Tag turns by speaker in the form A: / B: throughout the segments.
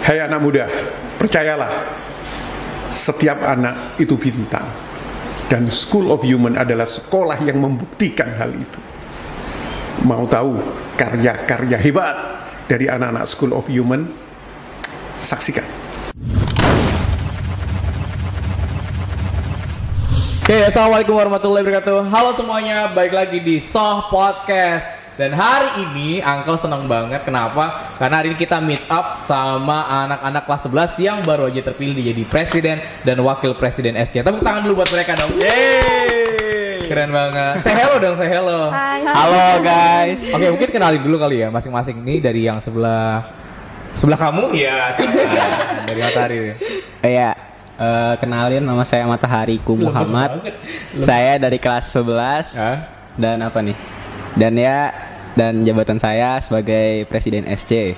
A: Hai anak muda, percayalah, setiap anak itu bintang. Dan School of Human adalah sekolah yang membuktikan hal itu. Mau tahu karya-karya hebat dari anak-anak School of Human? Saksikan.
B: Oke, assalamualaikum warahmatullahi wabarakatuh. Halo semuanya, balik lagi di Soh Podcast. Dan hari ini Uncle seneng banget. Kenapa? Karena hari ini kita meet up sama anak-anak kelas 11 yang baru aja terpilih jadi presiden dan wakil presiden SC. Tepuk tangan dulu buat mereka dong. Yeay! Keren banget. Say hello dong, say hello.
C: Hai.
B: Halo guys. Oke, mungkin kenalin dulu kali ya masing-masing nih dari yang sebelah kamu. Iya, silakan. Dari Matahari.
D: Iya. Kenalin, nama saya Matahariku Muhammad. Saya dari kelas 11. Dan apa nih? Dan jabatan saya sebagai presiden SC.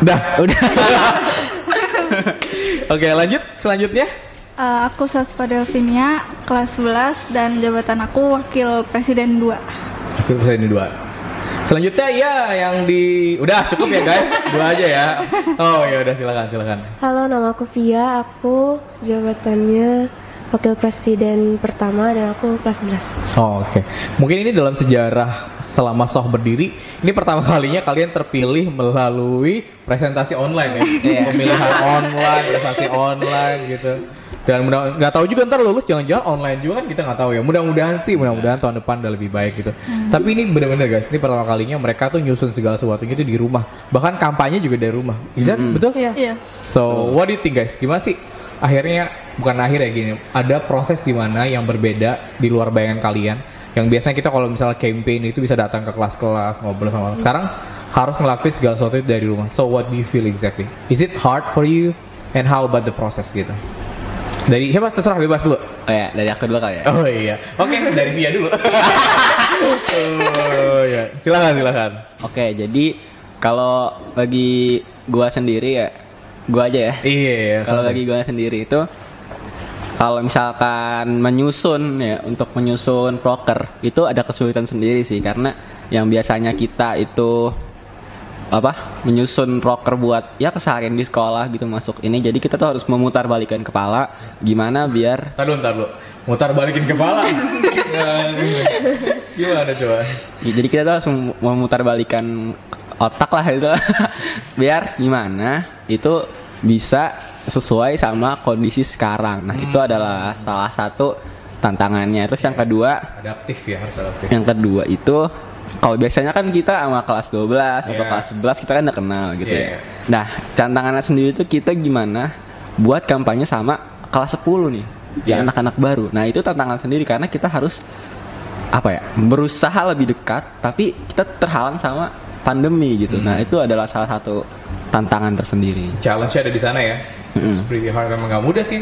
B: Udah. Oke, lanjut. Selanjutnya.
C: Aku Saspa Delvinia, kelas 11 dan jabatan aku wakil presiden 2.
B: Wakil presiden 2. Selanjutnya ya yang di udah cukup ya guys, 2 aja ya. Oh ya udah silakan.
E: Halo, nama aku Via, aku jabatannya wakil presiden pertama dan aku kelas 11.
B: Oh, oke. Mungkin ini dalam sejarah selama Soh berdiri, ini pertama kalinya kalian terpilih melalui presentasi online ya. Pemilihan online, presentasi online gitu. Dan nggak tahu juga ntar lulus jangan-jangan online juga kan, kita nggak tahu ya. Mudah-mudahan tahun depan udah lebih baik gitu. Tapi ini benar-benar guys, ini pertama kalinya mereka tuh nyusun segala sesuatunya itu di rumah. Bahkan kampanye juga dari rumah. Is that betul?
C: Iya.
B: So, what do you think guys? Gimana sih? Akhirnya gini, ada proses di mana yang berbeda di luar bayangan kalian. Yang biasanya kita kalau misalnya campaign itu bisa datang ke kelas-kelas ngobrol sama orang. Sekarang harus ngelakuin segala sesuatu itu dari rumah. So, what do you feel exactly? Is it hard for you? And how about the process gitu? Dari siapa? Terserah, bebas dulu.
D: Oh ya, dari aku dulu kali ya.
B: Oh iya. Oke, dari Via dulu. Oh iya. Silakan.
D: Oke, jadi kalau bagi gua sendiri ya, gua aja ya.
B: Iya.
D: Kalau bagi gua sendiri itu, kalau misalkan untuk menyusun proker itu ada kesulitan sendiri sih, karena yang biasanya kita itu menyusun proker buat ya keseharian di sekolah gitu masuk ini, jadi kita tuh harus memutar balikan kepala gimana biar
B: Tahan dulu. Mutar balikin kepala. Gimana coba?
D: Jadi kita tuh harus memutar balikan otak lah itu biar gimana itu bisa sesuai sama kondisi sekarang. Nah, itu adalah salah satu tantangannya. Terus yang kedua,
B: adaptif ya, harus adaptif.
D: Yang kedua itu kalau biasanya kan kita sama kelas 12 atau kelas 11 kita kan udah kenal gitu ya. Nah, tantangannya sendiri itu kita gimana buat kampanye sama kelas 10 nih, yang anak-anak baru. Nah, itu tantangan sendiri karena kita harus berusaha lebih dekat tapi kita terhalang sama pandemi gitu. Nah, itu adalah salah satu tantangan tersendiri.
B: Challenge-nya ada di sana ya. It's pretty hard, memang gak mudah sih.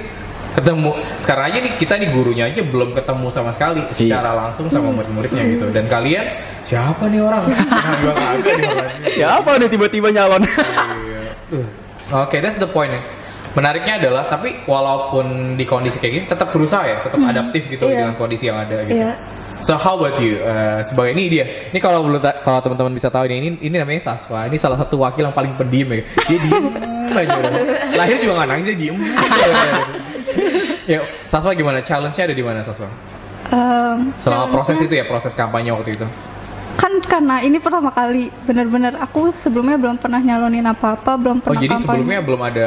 B: Ketemu sekarang aja nih, kita nih gurunya aja belum ketemu sama sekali secara langsung sama murid-muridnya gitu. Dan kalian siapa nih orang? Nah, gua kagak nih orang.
D: Siapa nih tiba-tiba nyalon?
B: Oke, that's the point. Menariknya adalah, tapi walaupun di kondisi kayak gini tetap berusaha ya, tetap adaptif gitu dengan kondisi yang ada gitu. So how about you? Sebagai ini dia. Ini kalau teman-teman bisa tahu ini namanya Saspa. Ini salah satu wakil yang paling pendiam ya. Dia diem aja. Lahir juga nggak nangis, dia diem. Ya, Saspa gimana? Challenge-nya ada di mana, Saspa? Selama proses itu ya, proses kampanye waktu itu.
C: Kan karena ini pertama kali, benar-benar aku sebelumnya belum pernah nyalonin apa-apa, belum pernah
B: jadi
C: kampanye.
B: Sebelumnya belum ada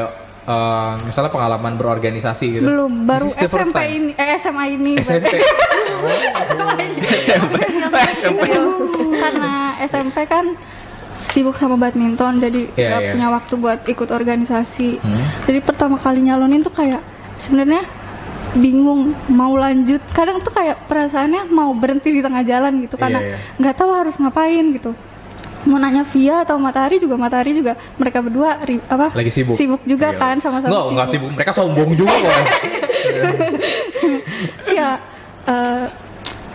B: misalnya pengalaman berorganisasi gitu?
C: Belum, baru SMP ini, SMA ini.
B: SMP?
C: SMP. Karena SMP kan sibuk sama badminton, jadi gak punya waktu buat ikut organisasi. Jadi pertama kali nyalonin tuh kayak sebenarnya bingung mau lanjut, kadang tuh kayak perasaannya mau berhenti di tengah jalan gitu karena nggak tahu harus ngapain gitu. Mau nanya Via atau Matahari juga mereka berdua
B: lagi sibuk
C: juga kan sama-sama.
B: Nggak sibuk, mereka sombong juga kok.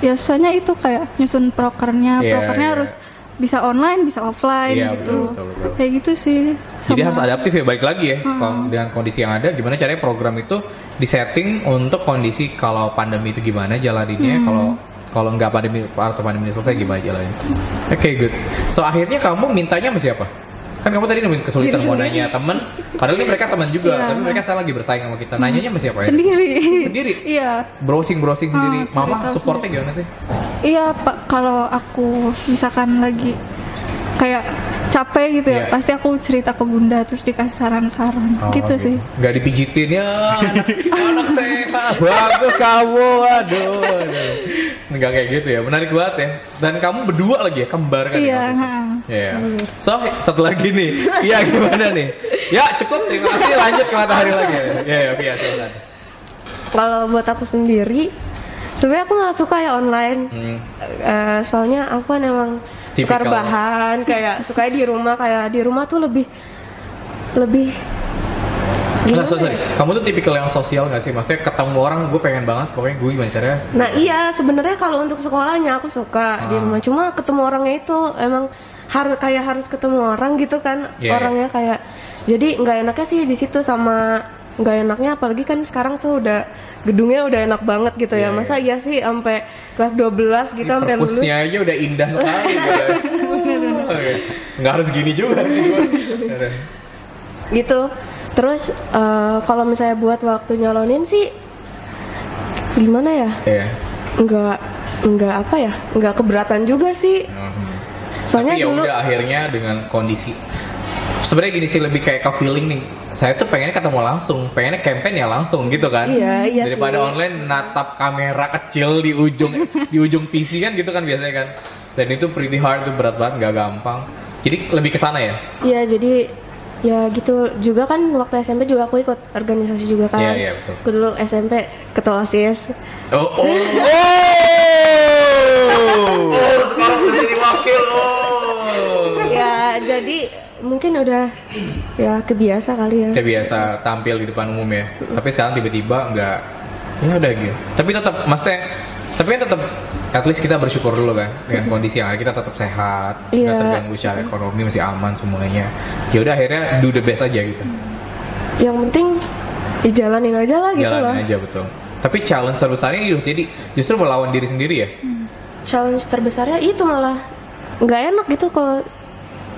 C: Ya soalnya itu kayak nyusun prokernya harus bisa online, bisa offline gitu. Betul. Kayak gitu sih.
B: Jadi harus adaptif ya, balik lagi ya. Dengan kondisi yang ada, gimana caranya program itu disetting untuk kondisi kalau pandemi itu gimana jalaninnya, kalau nggak pandemi selesai gimana jalannya. Oke, good. So akhirnya kamu mintanya sama siapa? Kan kamu tadi nemuin kesulitan mau nanya temen, padahal ini mereka teman juga, tapi mereka sekarang lagi bersaing sama kita. Nanyanya sama siapa ya? Sendiri? Iya. Browsing sendiri. Mama supportnya gimana sih?
C: Iya Pak, kalau aku misalkan lagi kayak capek gitu ya, pasti aku cerita ke bunda terus dikasih saran-saran gitu sih.
B: Gak dipijitin ya, anak sehat, bagus kamu, aduh. Enggak kayak gitu ya, menarik banget ya. Dan kamu berdua lagi ya, kembar kan?
C: Iya.
B: Iya. So, satu lagi nih, iya gimana nih? Ya cukup, terima kasih, lanjut ke matahari lagi. Ya, silakan.
E: Kalau buat aku sendiri, sebenarnya aku nggak suka ya online. Soalnya aku kan emang suka rebahan, kayak suka di rumah tuh lebih
B: Nggak, sorry. Kamu tuh tipikal yang sosial nggak sih? Maksudnya ketemu orang, gue pengen banget, pokoknya gue gimana caranya?
E: Nah iya, sebenarnya kalau untuk sekolahnya aku suka di rumah. Cuma ketemu orangnya itu emang harus ketemu orang gitu kan, orangnya kayak. Jadi nggak enaknya sih di situ, sama nggak enaknya apalagi kan sekarang udah gedungnya udah enak banget gitu ya. Masa iya sih sampai kelas 12 gitu sampai lulus.
B: Perpusnya aja udah indah sekali gitu. Nggak harus gini juga sih gue.
E: Gitu. Terus kalau misalnya buat waktu nyalonin sih gimana ya? Nggak apa ya? Nggak keberatan juga sih. Soalnya
B: tapi ya
E: dulu
B: udah akhirnya dengan kondisi sebenarnya gini sih, lebih kayak ke feeling nih. Saya tuh pengennya ketemu langsung, pengennya campaign ya langsung gitu kan.
E: Iya
B: daripada
E: sih.
B: online natap kamera kecil di ujung PC kan gitu kan biasanya kan. Dan itu pretty hard tuh, berat banget, nggak gampang. Jadi lebih ke sana ya?
E: Iya, jadi ya gitu juga kan. Waktu SMP juga aku ikut organisasi juga kan.
B: Iya betul.
E: Aku dulu SMP ketua OSIS.
B: Sekarang udah jadi wakil.
E: Ya jadi mungkin udah ya kebiasa kali ya.
B: Kebiasa tampil di depan umum ya. Tapi sekarang tiba-tiba nggak, ya udah gitu. Tapi tetap, maksudnya, tapi kan tetap, at least kita bersyukur dulu kan dengan kondisi yang ada, kita tetap sehat, nggak terganggu secara ekonomi, masih aman semuanya. Ya udah akhirnya do the best aja gitu.
E: Yang penting dijalanin aja lah gitu lah.
B: Jalanin aja, betul. Tapi challenge terbesarnya itu jadi justru melawan diri sendiri ya.
E: Challenge terbesarnya itu malah nggak enak gitu kalau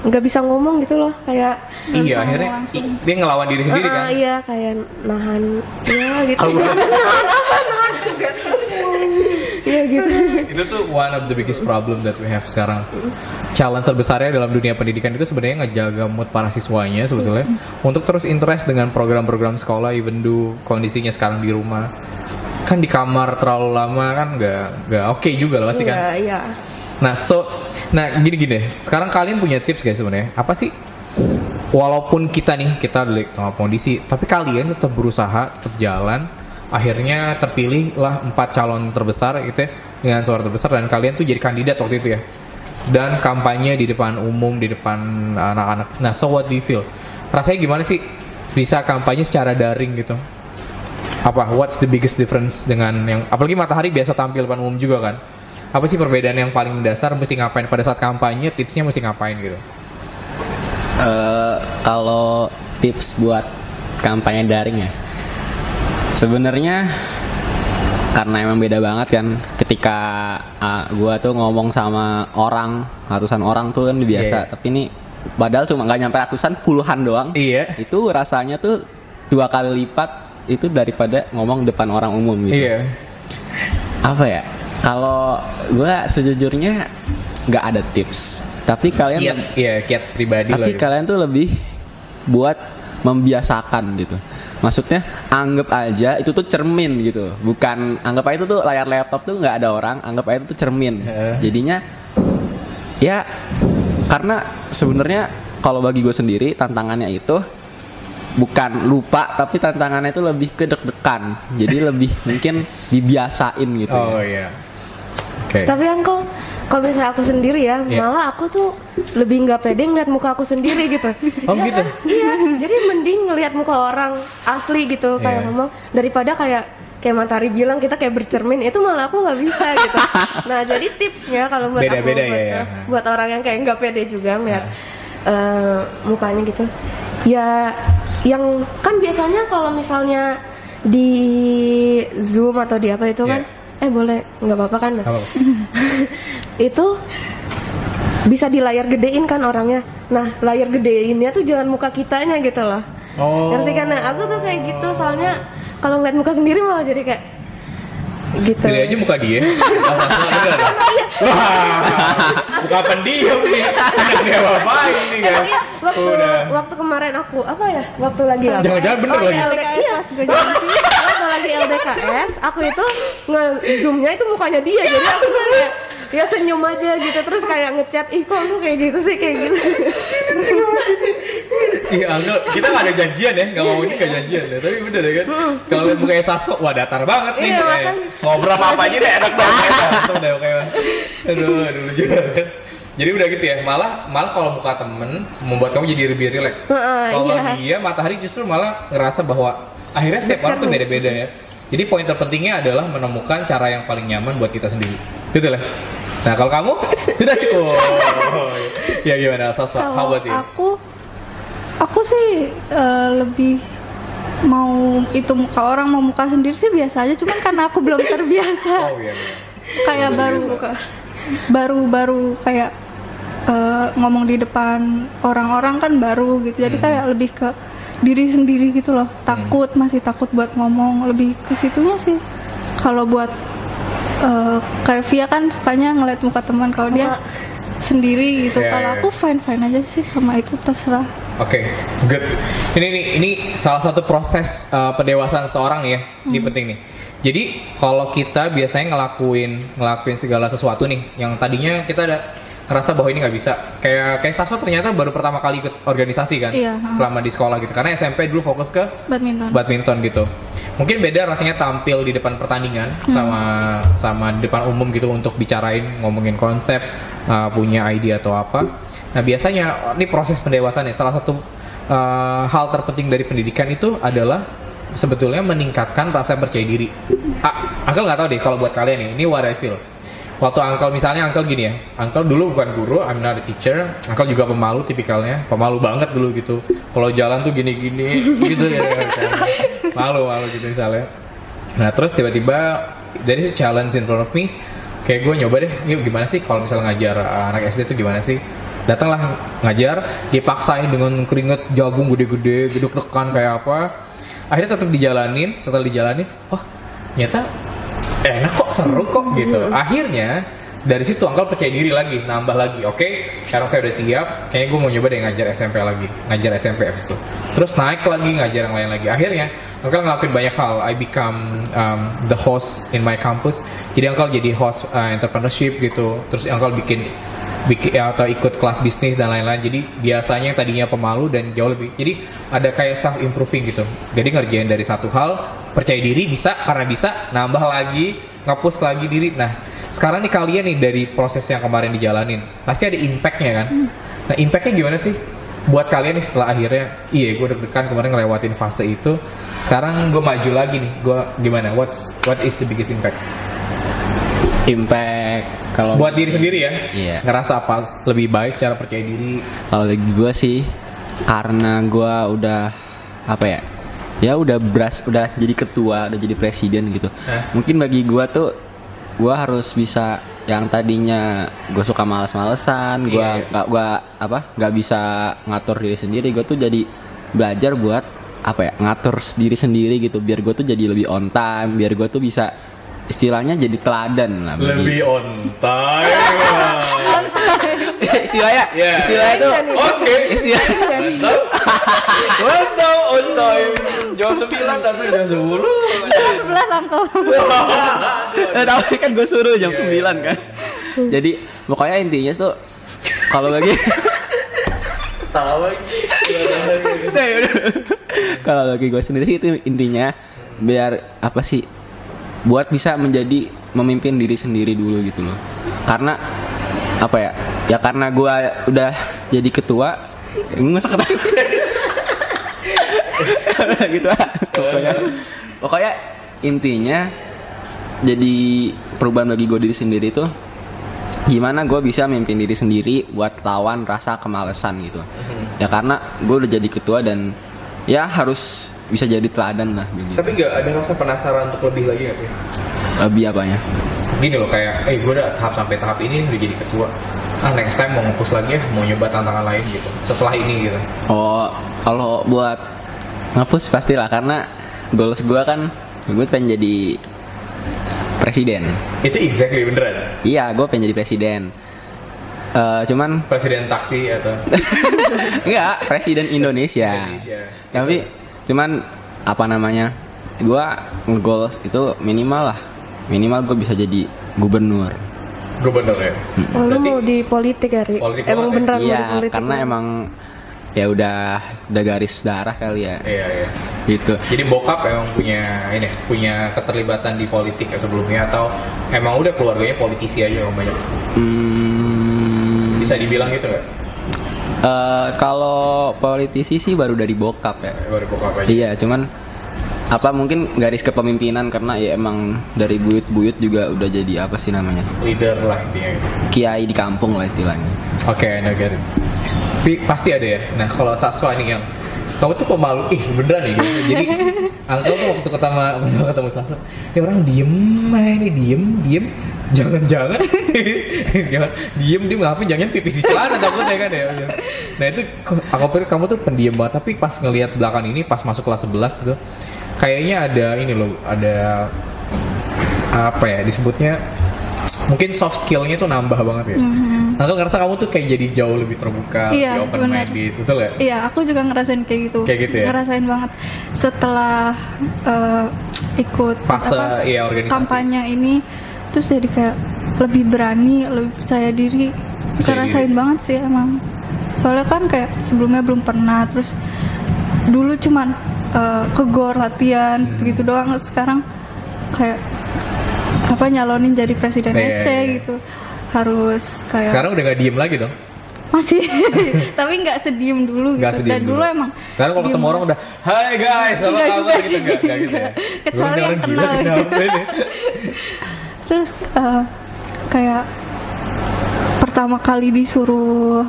E: nggak bisa ngomong gitu loh, kayak
B: iya akhirnya dia ngelawan diri sendiri kan.
E: Iya, kayak nahan ya gitu. Iya gitu.
B: Itu tuh one of the biggest problem that we have sekarang. Challenge terbesarnya dalam dunia pendidikan itu sebenarnya ngejaga mood para siswanya sebetulnya untuk terus interest dengan program-program sekolah, even though kondisinya sekarang di rumah kan di kamar terlalu lama kan nggak oke juga loh pasti kan.
E: Iya.
B: Nah gini deh. Sekarang kalian punya tips guys sebenarnya apa sih? Walaupun kita di tengah kondisi, tapi kalian tetap berusaha, tetap jalan. Akhirnya terpilih lah 4 calon terbesar gitu ya, dengan suara terbesar, dan kalian tuh jadi kandidat waktu itu ya. Dan kampanye di depan umum, di depan anak-anak. Nah, so what do you feel? Rasanya gimana sih bisa kampanye secara daring gitu? What's the biggest difference dengan yang, apalagi Matahari biasa tampil depan umum juga kan? Apa sih perbedaan yang paling mendasar, mesti ngapain pada saat kampanye, tipsnya mesti ngapain gitu?
D: Kalau tips buat kampanye daring ya, sebenarnya karena emang beda banget kan ketika gua tuh ngomong sama ratusan orang tuh kan biasa, tapi ini padahal cuma nggak nyampe ratusan, puluhan doang. Itu rasanya tuh 2 kali lipat itu daripada ngomong depan orang umum gitu. Apa ya, kalau gua sejujurnya nggak ada tips, tapi kalian
B: kiat pribadi
D: tapi kalian tuh lebih buat membiasakan gitu. Maksudnya anggap aja itu tuh cermin gitu, bukan anggap aja itu tuh layar laptop tuh nggak ada orang, anggap aja itu tuh cermin. Jadinya ya, karena sebenarnya kalau bagi gue sendiri tantangannya itu bukan lupa, tapi tantangannya itu lebih ke deg-degan, jadi lebih mungkin dibiasain gitu.
E: Tapi kalau misalnya aku sendiri ya, malah aku tuh lebih nggak pede ngeliat muka aku sendiri gitu.
B: Gitu?
E: Iya, jadi mending ngeliat muka orang asli gitu, kayak ngomong, daripada kayak Matahari bilang kita kayak bercermin, itu malah aku nggak bisa gitu. Nah, jadi tipsnya kalau buat buat orang yang kayak nggak pede juga ngeliat mukanya gitu, ya yang kan biasanya kalau misalnya di Zoom atau di apa itu kan, boleh nggak apa-apa kan? Itu bisa di layar gedein kan orangnya. Nah layar gedeinnya tuh jangan muka kitanya gitu loh. Ngerti kan? Nah aku tuh kayak gitu, soalnya kalau ngeliat muka sendiri malah jadi kayak gitu.
B: Pilih aja muka dia. Muka pendiam nih. Dia ngapain nih kan?
E: Waktu kemarin aku waktu lagi
B: jangan-jangan bener lagi.
E: Waktu lagi LDKS, aku itu nge-zoomnya itu mukanya dia, jadi aku tuh kayak ya senyum aja gitu, terus kayak ngechat, ih kok lu kayak gitu sih, kayak gitu.
B: Iya, Angel, kita nggak ada janjian ya, nggak ngomongin nggak janjian ya, tapi bener ya kan. Kalau lihat mukanya Sasco, wah datar banget nih.
E: Iya,
B: ngobrol apa aja deh, enak banget. Langsung deh kayak, aduh lucu banget. Jadi udah gitu ya, malah kalau muka temen membuat kamu jadi lebih rileks. Kalau dia matahari justru malah ngerasa bahwa akhirnya setiap orang tuh beda-beda ya. Jadi poin terpentingnya adalah menemukan cara yang paling nyaman buat kita sendiri. Gitu lah. Nah kalau kamu sudah cukup. Ya gimana Saswa? How about you?
C: Aku sih lebih mau itu muka orang mau muka sendiri sih biasa aja. Cuman karena aku belum terbiasa.
B: Oh iya.
C: Kayak baru kayak ngomong di depan orang-orang kan baru gitu. Jadi kayak lebih ke diri sendiri gitu loh. Masih takut buat ngomong, lebih ke situnya sih. Kalau buat kayak Via kan sukanya ngeliat muka teman, kalau dia sendiri gitu. Kalau aku fine aja sih sama itu, terserah.
B: Oke, good. Ini salah satu proses pendewasaan seorang nih ya. Ini penting nih. Jadi kalau kita biasanya ngelakuin segala sesuatu nih, yang tadinya kita ada ngerasa bahwa ini nggak bisa, kayak Saswa ternyata baru pertama kali ikut organisasi kan, selama di sekolah gitu, karena SMP dulu fokus ke badminton gitu. Mungkin beda rasanya tampil di depan pertandingan sama di depan umum gitu untuk bicarain, ngomongin konsep, punya ide atau apa. Nah biasanya ini proses pendewasaan ya. Salah satu hal terpenting dari pendidikan itu adalah sebetulnya meningkatkan rasa percaya diri. Uncle nggak tahu deh kalau buat kalian ini what I feel. Waktu Uncle gini ya, Uncle dulu bukan guru, I'm not a teacher. Uncle juga pemalu tipikalnya, pemalu banget dulu gitu. Kalau jalan tuh gini-gini gitu ya, malu gitu misalnya. Nah terus tiba-tiba dari si challenge in front of me, kayak gue nyoba deh, yuk gimana sih kalau misalnya ngajar anak SD tuh gimana sih? Datanglah ngajar, dipaksain dengan keringet jagung gede-gede, gedek-dekan kayak apa. Akhirnya tetap dijalanin, setelah dijalanin, ternyata enak kok, seru kok gitu. Akhirnya dari situ Uncle percaya diri lagi, nambah lagi. Oke, sekarang saya udah siap, kayaknya gue mau nyoba deh ngajar SMP lagi, ngajar SMP abis itu. Terus naik lagi, ngajar yang lain lagi. Akhirnya Uncle ngelakuin banyak hal. I become the host in my campus. Jadi Uncle jadi host entrepreneurship gitu. Terus Uncle bikin atau ikut kelas bisnis dan lain-lain. Jadi biasanya yang tadinya pemalu dan jauh lebih, jadi ada kayak self improving gitu. Jadi ngerjain dari satu hal, percaya diri bisa, karena bisa nambah lagi, nge-push lagi diri. Nah sekarang nih kalian nih dari proses yang kemarin dijalanin pasti ada impactnya kan. Nah impactnya gimana sih buat kalian nih setelah akhirnya gue deg-degan kemarin ngelewatin fase itu, sekarang gue maju lagi nih, gue gimana, what is the biggest impact
D: kalau
B: buat diri sendiri ya? Iya. Ngerasa apa lebih baik secara percaya diri?
D: Kalau bagi gue sih, karena gue udah udah jadi ketua, udah jadi presiden gitu. Mungkin bagi gue tuh, gue harus bisa, yang tadinya gue suka malas-malesan, gue nggak bisa ngatur diri sendiri, gue tuh jadi belajar buat ngatur diri sendiri gitu, biar gue tuh jadi lebih on time, biar gue tuh bisa istilahnya jadi teladan lah.
B: Lebih on time.
D: istilahnya tuh istilahnya on time. Jam 9 atau jam 10.
C: Jam 11 Uncle.
D: Tapi kan gue suruh jam 9 kan. Jadi pokoknya intinya tuh kalau bagi kalau bagi gue sendiri sih itu intinya biar buat bisa memimpin diri sendiri dulu gitu loh. Karena karena gue udah jadi ketua, nggak usah ketawa gitu lah. Pokoknya intinya jadi perubahan bagi gue diri sendiri tuh gimana gue bisa memimpin diri sendiri buat lawan rasa kemalesan gitu. Ya karena gue udah jadi ketua dan ya harus bisa jadi teladan lah begitu.
B: Tapi nggak ada rasa penasaran untuk lebih lagi nggak sih?
D: Lebih apanya?
B: gini loh kayak, gue udah sampai tahap ini udah jadi ketua, next time mau nge-push lagi ya, mau nyoba tantangan lain gitu setelah ini gitu.
D: Oh, kalau buat nge-push pastilah, karena goals gue kan, gue pengen jadi presiden.
B: Itu exactly beneran?
D: Iya, gue pengen jadi presiden. Cuman
B: presiden taksi atau
D: enggak, presiden Indonesia. Tapi cuman apa namanya, gue nge-goals itu minimal gue bisa jadi gubernur
B: ya.
E: Oh, lu mau di politik ya, Ri? Emang beneran mau di politik?
D: Karena emang ya udah garis darah kali ya.
B: Iya.
D: Gitu.
B: Jadi bokap emang punya keterlibatan di politik ya sebelumnya, atau emang udah keluarganya politisi aja orang banyak? Bisa dibilang gitu nggak?
D: Kalau politisi sih baru dari bokap ya.
B: Baru bokap aja.
D: Iya, cuman mungkin garis kepemimpinan, karena ya emang dari buyut juga udah jadi apa sih namanya,
B: leader lah intinya gitu.
D: Kiai di kampung lah istilahnya.
B: Oke, get it. Tapi pasti ada ya. Nah kalau Saswa nih yang kamu tuh pemalu, beneran nih gitu. Jadi Uncle tuh waktu ketemu Saswa, ini orang diem, jangan diem ngapain, jangan pipis di celana takutnya kan ya. Nah itu aku pikir kamu tuh pendiam banget, tapi pas ngelihat belakang ini pas masuk kelas 11 tuh kayaknya ada apa ya disebutnya, mungkin soft skillnya tuh nambah banget ya. Aku ngerasa kamu tuh kayak jadi jauh lebih terbuka, lebih open mind gitu, betul ya?
C: Iya, aku juga ngerasain kayak gitu
B: ya?
C: Ngerasain banget setelah ikut
B: fase organisasi
C: kampanye ini, terus jadi kayak lebih berani, lebih percaya diri. Ngerasain banget sih emang. Soalnya kan kayak sebelumnya belum pernah, terus dulu cuman kegor latihan gitu doang. Sekarang kayak nyalonin jadi presiden SC gitu, harus kayak.
B: Sekarang udah gak diem lagi dong?
C: Masih tapi nggak sediem dulu gitu. Dan dulu emang
B: sekarang kalau ketemu orang udah hai guys, apa kabar gitu, nggak gitu ya?
C: Kecuali yang kenal gitu. Terus kayak pertama kali disuruh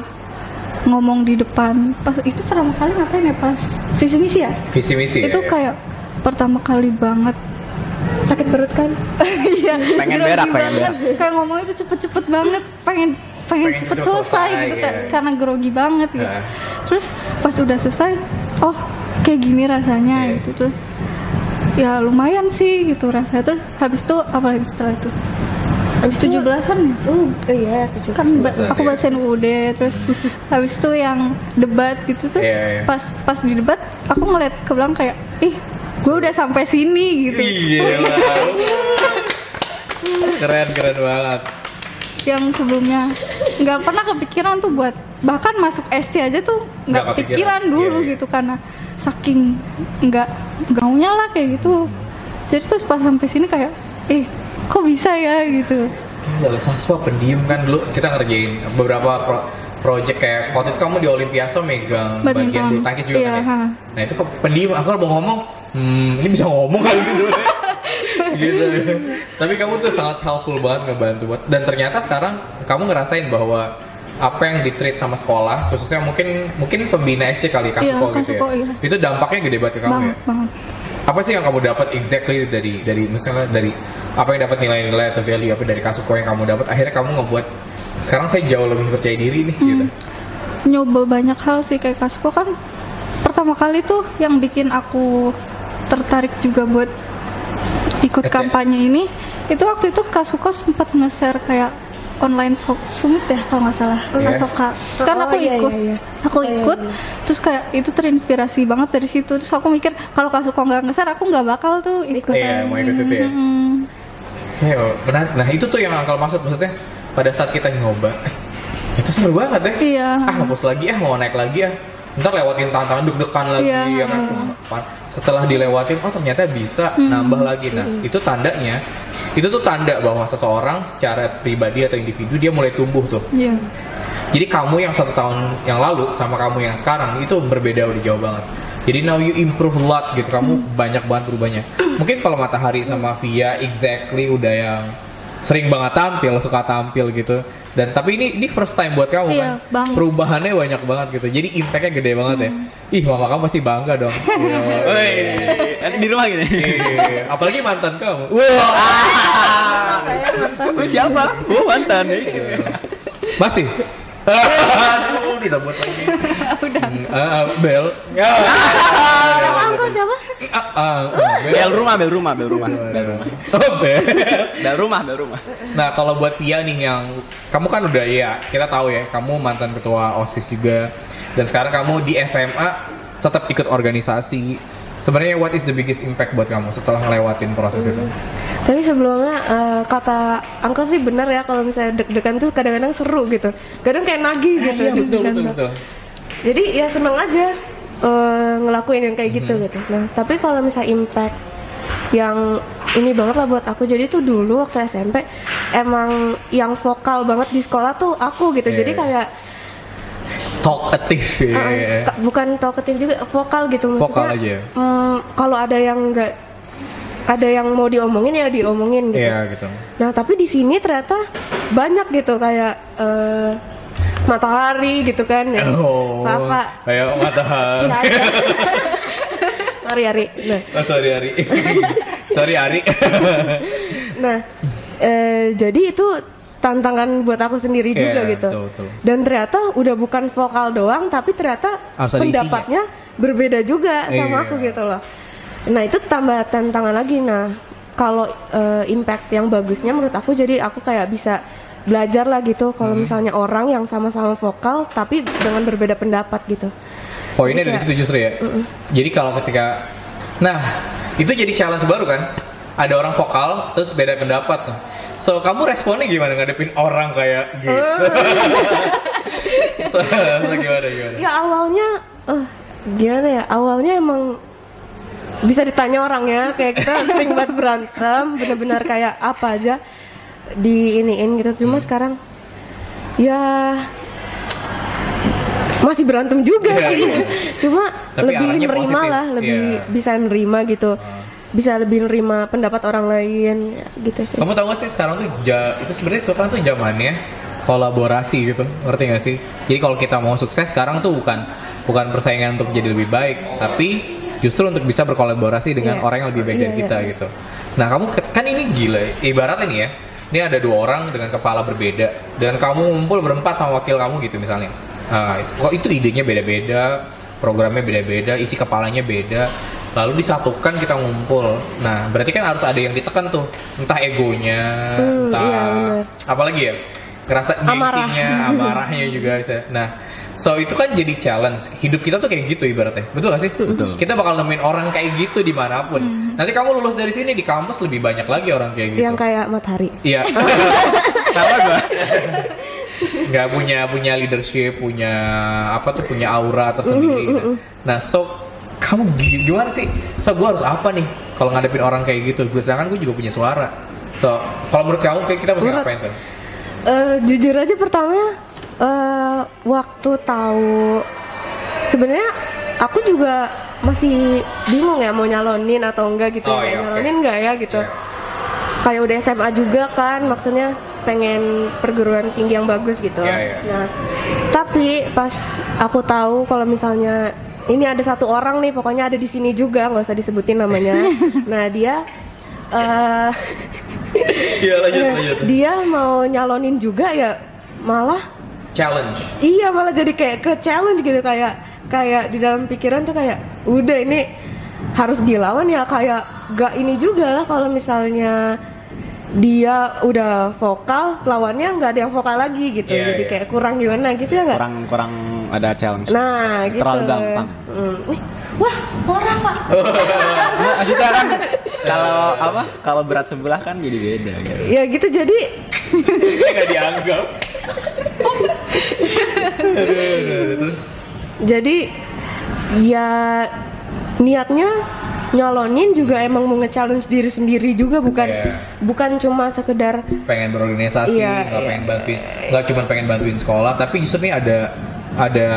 C: ngomong di depan, pas itu pertama kali ngapain ya, pas visi misi ya?
B: Visi misi
C: itu
B: ya,
C: kayak pertama kali banget sakit perut kan. Iya,
D: pengen berak
C: kayak ngomong itu cepet-cepet banget, pengen cepet selesai gitu kan, karena grogi banget gitu. Terus pas udah selesai, oh kayak gini rasanya gitu. Terus ya lumayan sih gitu rasanya. Terus habis itu apalagi setelah itu, habis 17-an
E: iya 17
C: kan aku bacain UUD. Terus habis itu yang debat gitu tuh, pas di debat aku ngeliat ke belakang kayak gue udah sampai sini gitu.
B: Iya keren banget.
C: Yang sebelumnya nggak pernah kepikiran tuh buat bahkan masuk SC aja tuh nggak kepikiran dulu gitu, karena saking nggak gaunya lah kayak gitu. Jadi terus pas sampai sini kayak kok bisa ya gitu.
B: Gak Saswa pendiam kan, dulu kita ngerjain beberapa project kayak waktu itu kamu di Olimpiase megang bagian bulu tangkis juga kan ya? Nah itu pendiam, aku mau ngomong ini bisa ngomong kali gitu. Gitu. Tapi kamu tuh sangat helpful banget, ngebantu banget. Dan ternyata sekarang kamu ngerasain bahwa apa yang di-treat sama sekolah, khususnya mungkin pembina SC kali, Kasuko gitu ya. Itu dampaknya gede banget ke kamu ya?
C: Banget.
B: Apa sih yang kamu dapat exactly dari misalnya dari apa yang dapat nilai-nilai atau value apa dari Kasuko yang kamu dapat, akhirnya kamu ngebuat sekarang saya jauh lebih percaya diri nih gitu.
C: Nyoba banyak hal sih, kayak Kasuko kan pertama kali tuh yang bikin aku tertarik juga buat ikut kampanye ini. Itu waktu itu Kasuko sempat nge-share kayak online summit ya kalau nggak salah, Kasoka. Sekarang aku ikut, terus kayak itu terinspirasi banget dari situ. Terus aku mikir kalau Kasuko nggak nge-share, aku nggak bakal tuh ikut.
B: Iya, mau ikut itu ya. Benar. Nah itu tuh yang Uncle maksudnya pada saat kita nyoba, itu seru banget ya.
C: Iya.
B: Hapus lagi, mau naik lagi ntar lewatin tantangan deg-degan lagi ya kan. Setelah dilewatin, ternyata bisa nambah lagi. Nah itu tandanya, itu tuh tanda bahwa seseorang secara pribadi atau individu dia mulai tumbuh tuh.
C: Iya.
B: Jadi kamu yang 1 tahun yang lalu sama kamu yang sekarang itu berbeda, udah jauh banget. Jadi now you improve a lot gitu, kamu banyak banget berubahnya. Mungkin kalau Matahari sama Via exactly udah yang sering banget tampil, suka tampil gitu. Dan tapi ini first time buat kamu kan.
C: Bang.
B: Perubahannya banyak banget gitu. Jadi impactnya gede banget ya. Ih, mama kamu pasti bangga dong.
D: Nanti di rumah gini.
B: Apalagi mantan kamu.
D: Siapa? Mantan.
B: Masih? Aduh, disebut lagi.
C: Udah.
B: Bel.
E: Angkel siapa?
B: Bel
D: Bel rumah.
B: Oh,
D: Bel rumah.
B: Nah, kalau buat Via nih yang kamu kan udah ya, kita tahu ya, kamu mantan ketua OSIS juga dan sekarang kamu di SMA tetap ikut organisasi. Sebenarnya what is the biggest impact buat kamu setelah ngelewatin proses itu?
E: Tapi sebelumnya kata Angkel sih benar ya, kalau misalnya deg-degan tuh kadang-kadang seru gitu. Kadang kayak nagih gitu.
B: Iya, betul.
E: Jadi ya seneng aja ngelakuin yang kayak gitu gitu. Nah, tapi kalau misalnya impact yang ini banget lah buat aku. Jadi tuh dulu waktu SMP emang yang vokal banget di sekolah tuh aku gitu. Jadi kayak
B: talkative
E: bukan talkative juga, vokal gitu maksudnya.
B: Vokal aja.
E: Kalau ada yang mau diomongin ya diomongin gitu.
B: Iya gitu.
E: Nah, tapi di sini ternyata banyak gitu kayak matahari gitu kan ya. Kakak.
B: Kayak matahari.
E: Sorry Ari. Nah.
B: Sorry Ari.
E: Nah, jadi itu tantangan buat aku sendiri juga gitu.
B: Betul.
E: Dan ternyata udah bukan vokal doang, tapi ternyata pendapatnya berbeda juga sama aku gitu loh. Nah, itu tambah tantangan lagi. Nah, kalau impact yang bagusnya menurut aku, jadi aku kayak bisa belajar lah gitu kalau misalnya orang yang sama-sama vokal tapi dengan berbeda pendapat gitu.
B: Poinnya dari situ justru ya. Jadi kalau ketika, nah itu jadi challenge baru kan? Ada orang vokal terus beda pendapat tuh. So kamu responnya gimana ngadepin orang kayak gitu? so gimana?
E: Ya awalnya, gimana ya? Awalnya emang bisa ditanya orang ya, kayak kita sering banget berantem, benar-benar kayak apa aja diiniin gitu. Cuma sekarang ya masih berantem juga sih. Cuma
B: tapi
E: lebih nerima
B: positif.
E: lah, lebih bisa nerima gitu. Bisa lebih nerima pendapat orang lain ya, gitu sih.
B: Kamu tahu gak sih sekarang tuh itu sebenarnya sekarang tuh zamannya kolaborasi gitu, ngerti gak sih? Jadi kalau kita mau sukses sekarang tuh bukan persaingan untuk jadi lebih baik, tapi justru untuk bisa berkolaborasi dengan orang yang lebih baik dari kita gitu. Nah, kamu kan ini gila, ibaratnya nih ya, ini ada 2 orang dengan kepala berbeda dan kamu ngumpul berempat sama wakil kamu gitu misalnya. Kok itu idenya beda-beda, programnya beda-beda, isi kepalanya beda, lalu disatukan kita ngumpul. Nah, berarti kan harus ada yang ditekan tuh, entah egonya, entah apalagi ya, ngerasa gengsinya, amarahnya juga bisa. Nah, so itu kan jadi challenge. Hidup kita tuh kayak gitu ibaratnya, betul gak sih? Betul. Kita bakal nemuin orang kayak gitu dimanapun. Nanti kamu lulus dari sini di kampus lebih banyak lagi orang kayak gitu.
E: Yang kayak matahari.
B: Iya. Sama gua. Nggak punya leadership, punya aura tersendiri. Gitu. Nah, so kamu gimana sih? So gue harus apa nih kalau ngadepin orang kayak gitu? Sedangkan gue juga punya suara. So kalau menurut kamu kita mesti ngapain tuh?
E: Jujur aja pertama waktu tahu sebenarnya aku juga masih bingung ya mau nyalonin atau enggak gitu. Nyalonin enggak ya gitu. Kayak udah SMA juga kan, maksudnya pengen perguruan tinggi yang bagus gitu. Nah, tapi pas aku tahu kalau misalnya ini ada satu orang nih, pokoknya ada di sini juga, nggak usah disebutin namanya. Nah, dia lanjut. Dia mau nyalonin juga ya, malah
B: challenge.
E: Iya, malah jadi kayak ke challenge gitu, kayak di dalam pikiran tuh kayak udah ini harus dilawan ya, kayak gak ini juga lah kalau misalnya dia udah vokal, lawannya nggak ada yang vokal lagi gitu, jadi kayak kurang gimana gitu ya nggak?
D: Kurang ada challenge.
E: Nah, gitu.
D: Terlalu gampang.
E: Wah, orang pak.
D: Maksudnya kan kalau berat sebelah kan jadi beda gitu.
E: Ya gitu jadi.
B: Nggak dianggap.
E: Jadi ya niatnya nyalonin juga emang mau nge-challenge diri sendiri juga, bukan cuma sekedar
B: pengen berorganisasi, nggak cuma pengen bantuin sekolah, tapi justru nih ada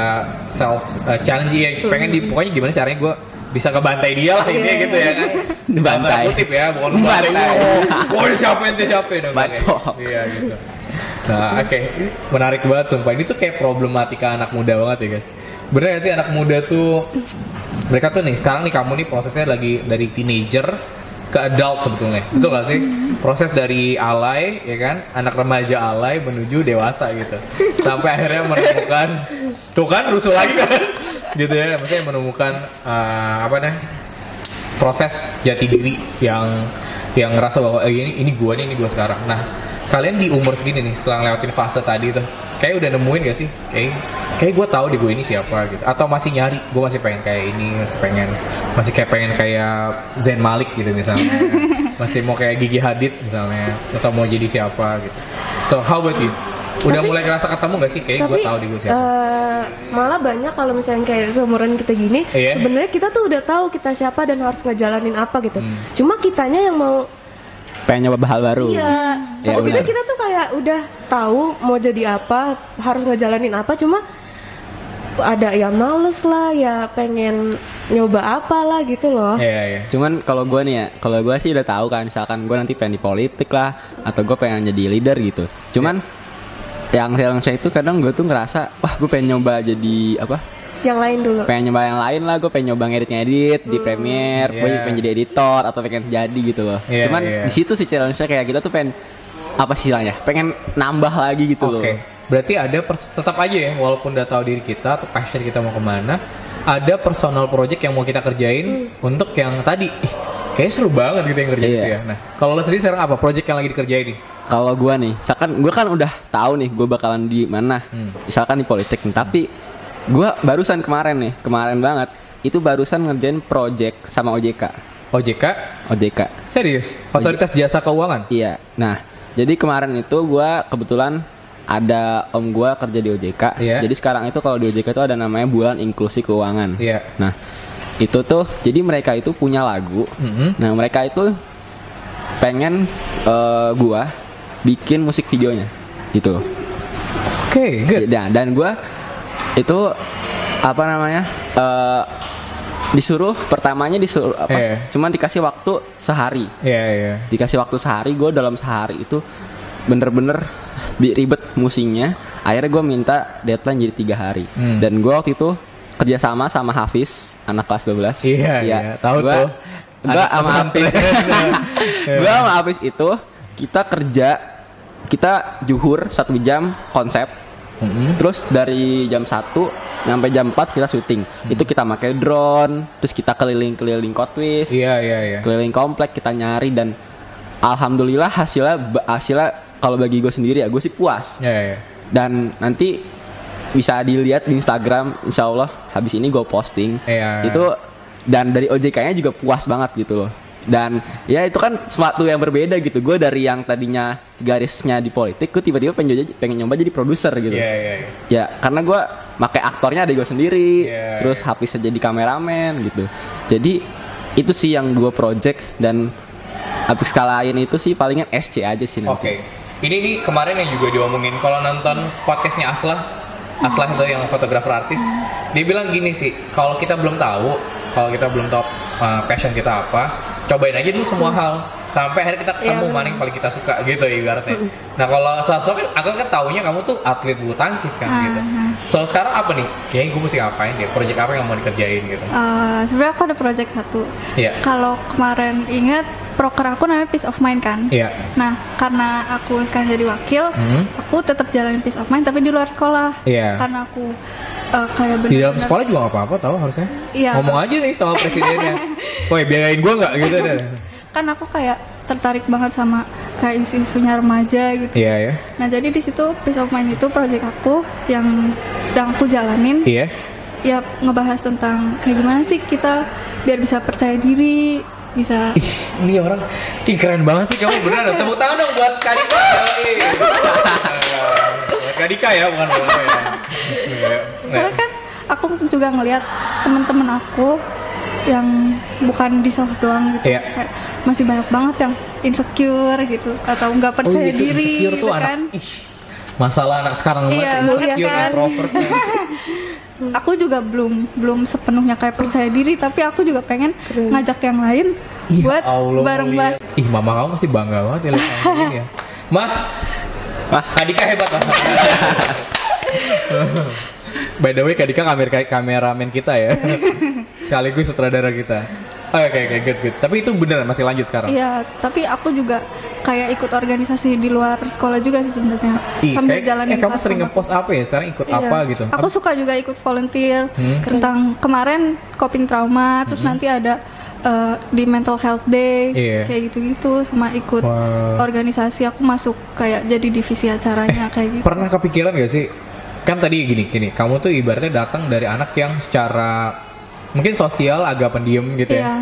B: self challenge ya, pokoknya gimana caranya gue bisa ngebantai dia lah ini gitu ya kan.
D: Bantai.
B: Kutip ya, bukan ngebantai. Oh, siapa dong. Iya gitu. Nah, oke. Menarik banget sumpah. Ini tuh kayak problematika anak muda banget ya, guys. Bener gak sih anak muda tuh mereka tuh nih sekarang nih kamu nih prosesnya lagi dari teenager ke adult sebetulnya. Betul gak sih? Proses dari alay ya kan, anak remaja alay menuju dewasa gitu. Sampai akhirnya menemukan tuh kan rusuh lagi kan. Gitu ya, maksudnya menemukan proses jati diri yang ngerasa bahwa ini gue sekarang. Nah, kalian di umur segini nih setelah lewatin fase tadi tuh kayak udah nemuin gak sih kayak gue tahu di gue ini siapa gitu, atau masih nyari gue masih pengen kayak ini, masih pengen kayak Zayn Malik gitu misalnya, masih mau kayak Gigi Hadid misalnya, atau mau jadi siapa gitu. So how about you? Udah mulai ngerasa ketemu gak sih kayak gue tahu di gue siapa?
E: Malah banyak kalau misalnya kayak seumuran kita gini, sebenarnya kita tuh udah tahu kita siapa dan harus ngejalanin apa gitu. Cuma kitanya yang mau
D: pengen nyoba hal baru.
E: Iya. Maksudnya kita tuh kayak udah tahu mau jadi apa, harus ngejalanin apa, cuma ada yang males lah, ya pengen nyoba apalah gitu loh.
D: Iya. Cuman kalau gue nih ya, kalau gue sih udah tahu kan, misalkan gue nanti pengen di politik lah, atau gue pengen jadi leader gitu. Cuman yang saya itu kadang gue tuh ngerasa, wah gue pengen nyoba jadi apa?
E: Yang lain dulu.
D: Pengen nyoba yang lain lah, gue pengen nyoba ngedit di Premiere, gue pengen jadi editor atau pengen jadi gitu loh. Cuman di situ sih challenge-nya kayak kita tuh pengen apa sih istilahnya? Pengen nambah lagi gitu loh.
B: Berarti ada tetap aja ya, walaupun udah tahu diri kita atau passion kita mau kemana, ada personal project yang mau kita kerjain untuk yang tadi. Kayaknya seru banget gitu yang kerjain itu ya. Nah, kalau lo sendiri sekarang apa project yang lagi dikerjain nih?
D: Kalau gue nih, misalkan gue kan udah tahu nih gue bakalan di mana. Misalkan di politik nih, tapi gue barusan kemarin banget itu barusan ngerjain project sama OJK.
B: Serius? Otoritas Jasa Keuangan?
D: Iya. Nah, jadi kemarin itu gue kebetulan ada om gue kerja di OJK. Jadi sekarang itu kalau di OJK itu ada namanya Bulan Inklusi Keuangan. Nah, itu tuh jadi mereka itu punya lagu. Nah, mereka itu pengen gue bikin musik videonya gitu.
B: Good.
D: Dan gue itu pertamanya disuruh cuman dikasih waktu sehari. Dikasih waktu sehari, gue dalam sehari itu bener-bener ribet musiknya. Akhirnya gue minta deadline jadi 3 hari. Dan gue waktu itu kerjasama sama Hafiz, anak kelas 12.
B: Iya, tahu tuh.
D: Gue sama Hafiz. Gue sama Hafiz itu kita juhur 1 jam konsep. Terus dari jam 1 sampai jam 4 kita syuting. Itu kita pakai drone, terus kita keliling Kotwis. Keliling komplek kita nyari, dan alhamdulillah hasilnya kalau bagi gue sendiri ya gue sih puas. Dan nanti bisa dilihat di Instagram, insyaallah habis ini gue posting. Itu dan dari OJK-nya juga puas banget gitu loh. Dan ya itu kan sesuatu yang berbeda gitu. Gue dari yang tadinya garisnya di politik, gue tiba-tiba pengen nyoba jadi produser gitu. Ya karena gue pakai aktornya ada gue sendiri, terus Hafiz jadi kameramen gitu. Jadi itu sih yang gue project, dan habis skalain itu sih palingan SC aja sih nanti.
B: Ini kemarin yang juga diomongin kalau nonton podcastnya Aslah itu yang fotografer artis, dia bilang gini sih, kalau kita belum tahu passion kita apa, cobain aja dulu semua hal sampai akhirnya kita ketemu mana yang paling kita suka gitu ibaratnya. Nah kalau Salsa kan aku kan taunya kamu tuh atlet bulu tangkis kan gitu. So sekarang apa nih? Kayaknya gue mesti ngapain deh? Project apa yang mau dikerjain gitu?
C: Sebenarnya aku ada project 1. Kalau kemarin ingat proker aku namanya Peace of Mind kan. Nah karena aku sekarang jadi wakil, aku tetap jalanin Peace of Mind tapi di luar sekolah. Karena aku kayak bener-bener
B: di dalam sekolah juga nggak apa-apa tahu harusnya. Ngomong aja nih sama presidennya. Woi biayain gue nggak gitu deh.
C: Kan aku kayak tertarik banget sama kayak isu-isunya remaja gitu. Nah jadi di situ Peace of Mind itu project aku yang sedang aku jalanin. Ya ngebahas tentang kayak gimana sih kita biar bisa percaya diri, bisa.
B: Ini orang keren banget sih kamu, beneran. Tepuk tangan dong buat Kadika. Kadika ya, bukan apa ya.
C: Soalnya kan aku juga ngelihat teman-teman aku yang bukan di soft doang gitu, kayak masih banyak banget yang insecure gitu atau nggak percaya diri gitu kan.
B: Masalah anak sekarang banget, insecure, introvert.
C: Aku juga belum sepenuhnya kayak percaya diri, tapi aku juga pengen ngajak yang lain buat bareng-bareng.
B: Ih, mama kamu pasti bangga banget ya lihat kamu ini ya. Mah, Kadika hebat lah. By the way, Kadika kameramen kita ya. Sekaligus sutradara kita. Oke, good. Tapi itu beneran masih lanjut sekarang?
C: Iya, tapi aku juga kayak ikut organisasi di luar sekolah juga sih sebenarnya. Sambil jalanin.
B: Kamu sering ngepost apa ya? Sekarang ikut apa gitu?
C: Aku suka juga ikut volunteer tentang kemarin coping trauma, terus nanti ada di mental health day, kayak gitu-gitu, sama ikut organisasi. Aku masuk kayak jadi divisi acaranya kayak gitu.
B: Pernah kepikiran gak sih? Kan tadi gini, kamu tuh ibaratnya datang dari anak yang secara mungkin sosial agak pendiam gitu ya.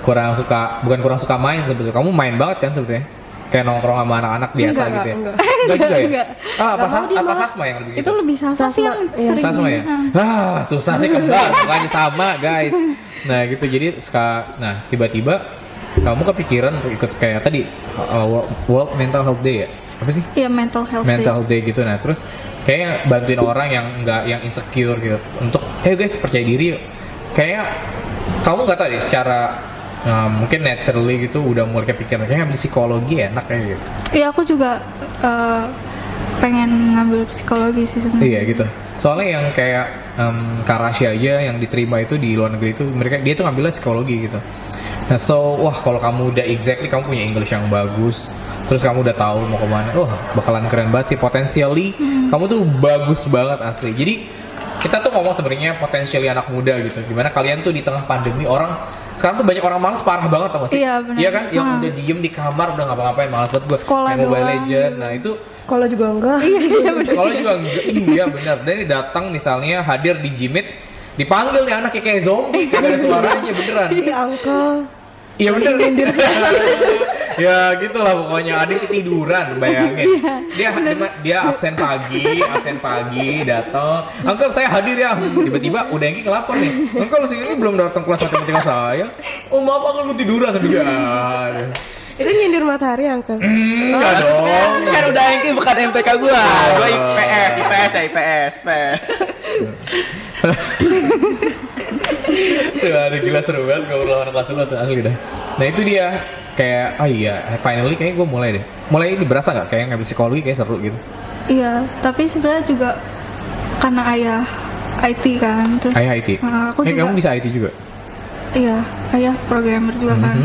B: Bukan kurang suka main sebetulnya. Kamu main banget kan sebetulnya. Kayak nongkrong sama anak-anak biasa gitu ya. Enggak juga ya? Apa Sasma yang lebih gitu?
C: Itu lebih Sasma sih yang sering.
B: Sasma ya? Susah sih kembar, makanya sama guys. Nah gitu, jadi tiba-tiba kamu kepikiran untuk ikut kayak tadi World Mental Health Day ya? Apa sih?
C: Iya, mental health
B: day gitu. Nah terus kayak bantuin orang yang insecure gitu untuk guys percaya diri yuk. Kayak kamu nggak tahu deh secara mungkin naturally gitu udah mulai kepikiran kayak ngambil psikologi enak kayak gitu.
C: Iya, aku juga pengen ngambil psikologi sih sebenarnya.
B: Iya gitu. Soalnya yang kayak Karasya aja yang diterima itu di luar negeri itu dia tuh ngambilnya psikologi gitu. Nah kalau kamu udah kamu punya English yang bagus, terus kamu udah tahu mau kemana, bakalan keren banget sih, potentially kamu tuh bagus banget asli. Jadi kita tuh ngomong sebenarnya potensialnya anak muda gitu. Gimana kalian tuh di tengah pandemi sekarang tuh banyak orang malas parah banget tau gak sih?
C: Iya benar.
B: Iya kan? Yang udah diem di kamar udah ngapa-ngapain, malas banget gue
C: sekolah
B: main Mobile Legends. Nah itu
E: sekolah juga enggak.
B: Sekolah juga enggak. Iya benar. Dan ini datang misalnya hadir di Jimit, dipanggil nih anaknya kayak zombie, kagak ada suaranya beneran.
E: Iya uncle.
B: Iya bener. Ya gitulah pokoknya, adik ketiduran, bayangin. Dia absen pagi datang. Uncle saya hadir ya. Tiba-tiba udah yang kelapor nih. Uncle ini belum datang kelas matematika saya. Oh maaf uncle lu tiduran juga.
E: Itu nyindir matahari uncle.
B: Enggak dong.
D: Kan udah yang bukan MTK gua IPS.
B: Tuh ada gila seru banget ngobrol sama kelas lu asli dah. Nah itu dia kayak finally kayaknya gue mulai ini berasa nggak kayak ngambil psikologi kayak seru gitu.
C: Iya, tapi sebenarnya juga karena ayah IT kan, terus
B: ayah IT.
C: Aku juga,
B: kamu bisa IT juga?
C: Iya, ayah programmer juga kan.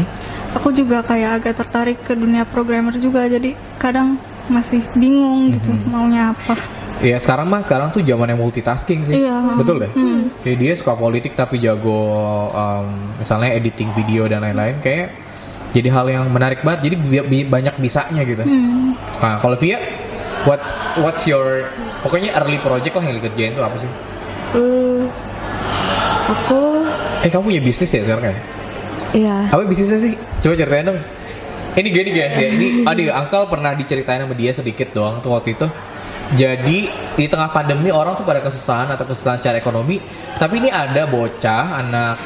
C: Aku juga kayak agak tertarik ke dunia programmer juga, jadi kadang masih bingung gitu maunya apa.
B: Iya sekarang tuh zamannya multitasking sih.
C: Iya.
B: Betul deh. Kayak dia suka politik tapi jago misalnya editing video dan lain-lain, kayak jadi hal yang menarik banget. Jadi banyak bisanya gitu. Nah kalau Via, what's your pokoknya early project lah yang dikerjain tuh apa sih?
E: Aku.
B: Kamu punya bisnis ya sekarang ya?
E: Iya.
B: Apa bisnisnya sih? Coba ceritain dong. Ini gini guys ya. Ini Uncle pernah diceritain sama dia sedikit doang tuh waktu itu. Jadi di tengah pandemi orang tuh pada kesusahan secara ekonomi, tapi ini ada bocah anak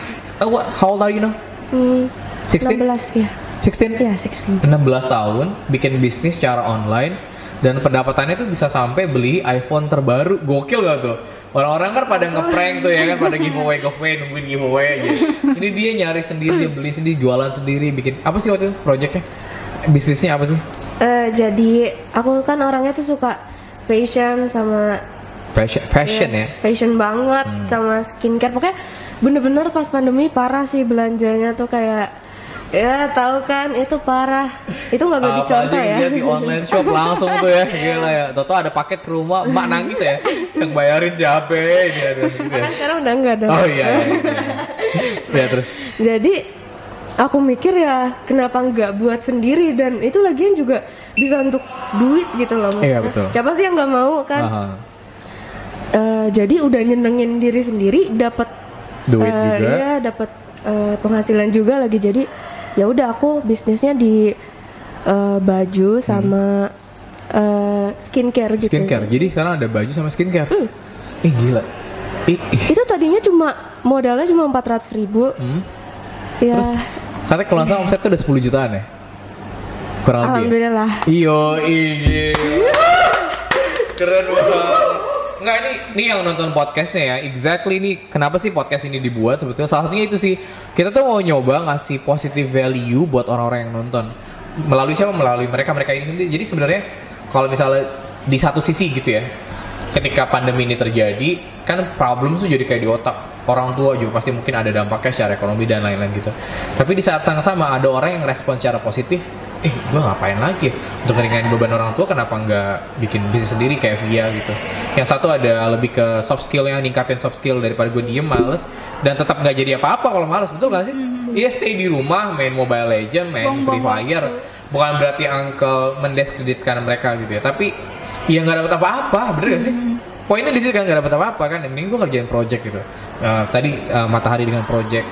B: how old are you now? 16
E: ya.
B: 16?
E: Ya 16.
B: 16 tahun bikin bisnis secara online dan pendapatannya tuh bisa sampai beli iPhone terbaru. Gokil gak tuh? Orang-orang kan pada ngeprank tuh ya kan, pada giveaway nungguin giveaway aja. Ini dia nyari sendiri, dia beli sendiri, jualan sendiri, bikin apa sih waktu itu projectnya? Bisnisnya apa sih?
E: Jadi aku kan orangnya tuh suka fashion sama
B: fashion ya.
E: Fashion banget sama skincare. Pokoknya bener-bener pas pandemi parah sih belanjanya tuh kayak ya tahu kan itu parah. Itu nggak boleh dicontoh ya.
B: Dia di online shop langsung tuh ya. Gila ya. Toto ada paket ke rumah, emak nangis ya. Yang bayarin siapa ini ada gitu ya.
E: Kan sekarang udah enggak dong.
B: Oh iya. Ya terus.
E: Jadi aku mikir ya kenapa nggak buat sendiri, dan itu lagian juga bisa untuk duit gitu loh.
B: Iya betul.
E: Siapa sih yang nggak mau kan? Jadi udah nyenengin diri sendiri, dapat
B: duit juga.
E: Iya dapat penghasilan juga lagi. Jadi ya udah aku bisnisnya di baju sama skincare gitu.
B: Skincare. Jadi sekarang ada baju sama skincare. Gila.
E: Itu tadinya modalnya cuma 400.000. Ya.
B: Terus katanya kalau nggak salah omset tuh udah 10 jutaan ya? Kurang lebih.
E: Alhamdulillah.
B: Iyo, Keren banget. Enggak, ini yang nonton podcastnya ya, exactly nih kenapa sih podcast ini dibuat sebetulnya salah satunya itu sih, kita tuh mau nyoba ngasih positive value buat orang-orang yang nonton melalui siapa, melalui mereka ini sendiri. Jadi sebenarnya kalau misalnya di satu sisi gitu ya, ketika pandemi ini terjadi kan problem tuh jadi kayak di otak orang tua juga pasti mungkin ada dampaknya secara ekonomi dan lain-lain gitu. Tapi di saat yang sama ada orang yang respon secara positif, gue ngapain lagi untuk ngeringanin beban orang tua, kenapa nggak bikin bisnis sendiri kayak Via gitu. Yang satu ada lebih ke soft skill, yang ningkatin soft skill daripada gue diem males dan tetap nggak jadi apa-apa kalau males, betul gak sih? Iya, stay di rumah main Mobile Legends, main Free Fire. Bukan berarti Uncle mendiskreditkan mereka gitu ya, tapi ya nggak dapat apa-apa, bener gak sih? Poinnya di sini kan nggak dapat apa-apa kan, yang penting gue kerjain project gitu. Tadi Matahari dengan project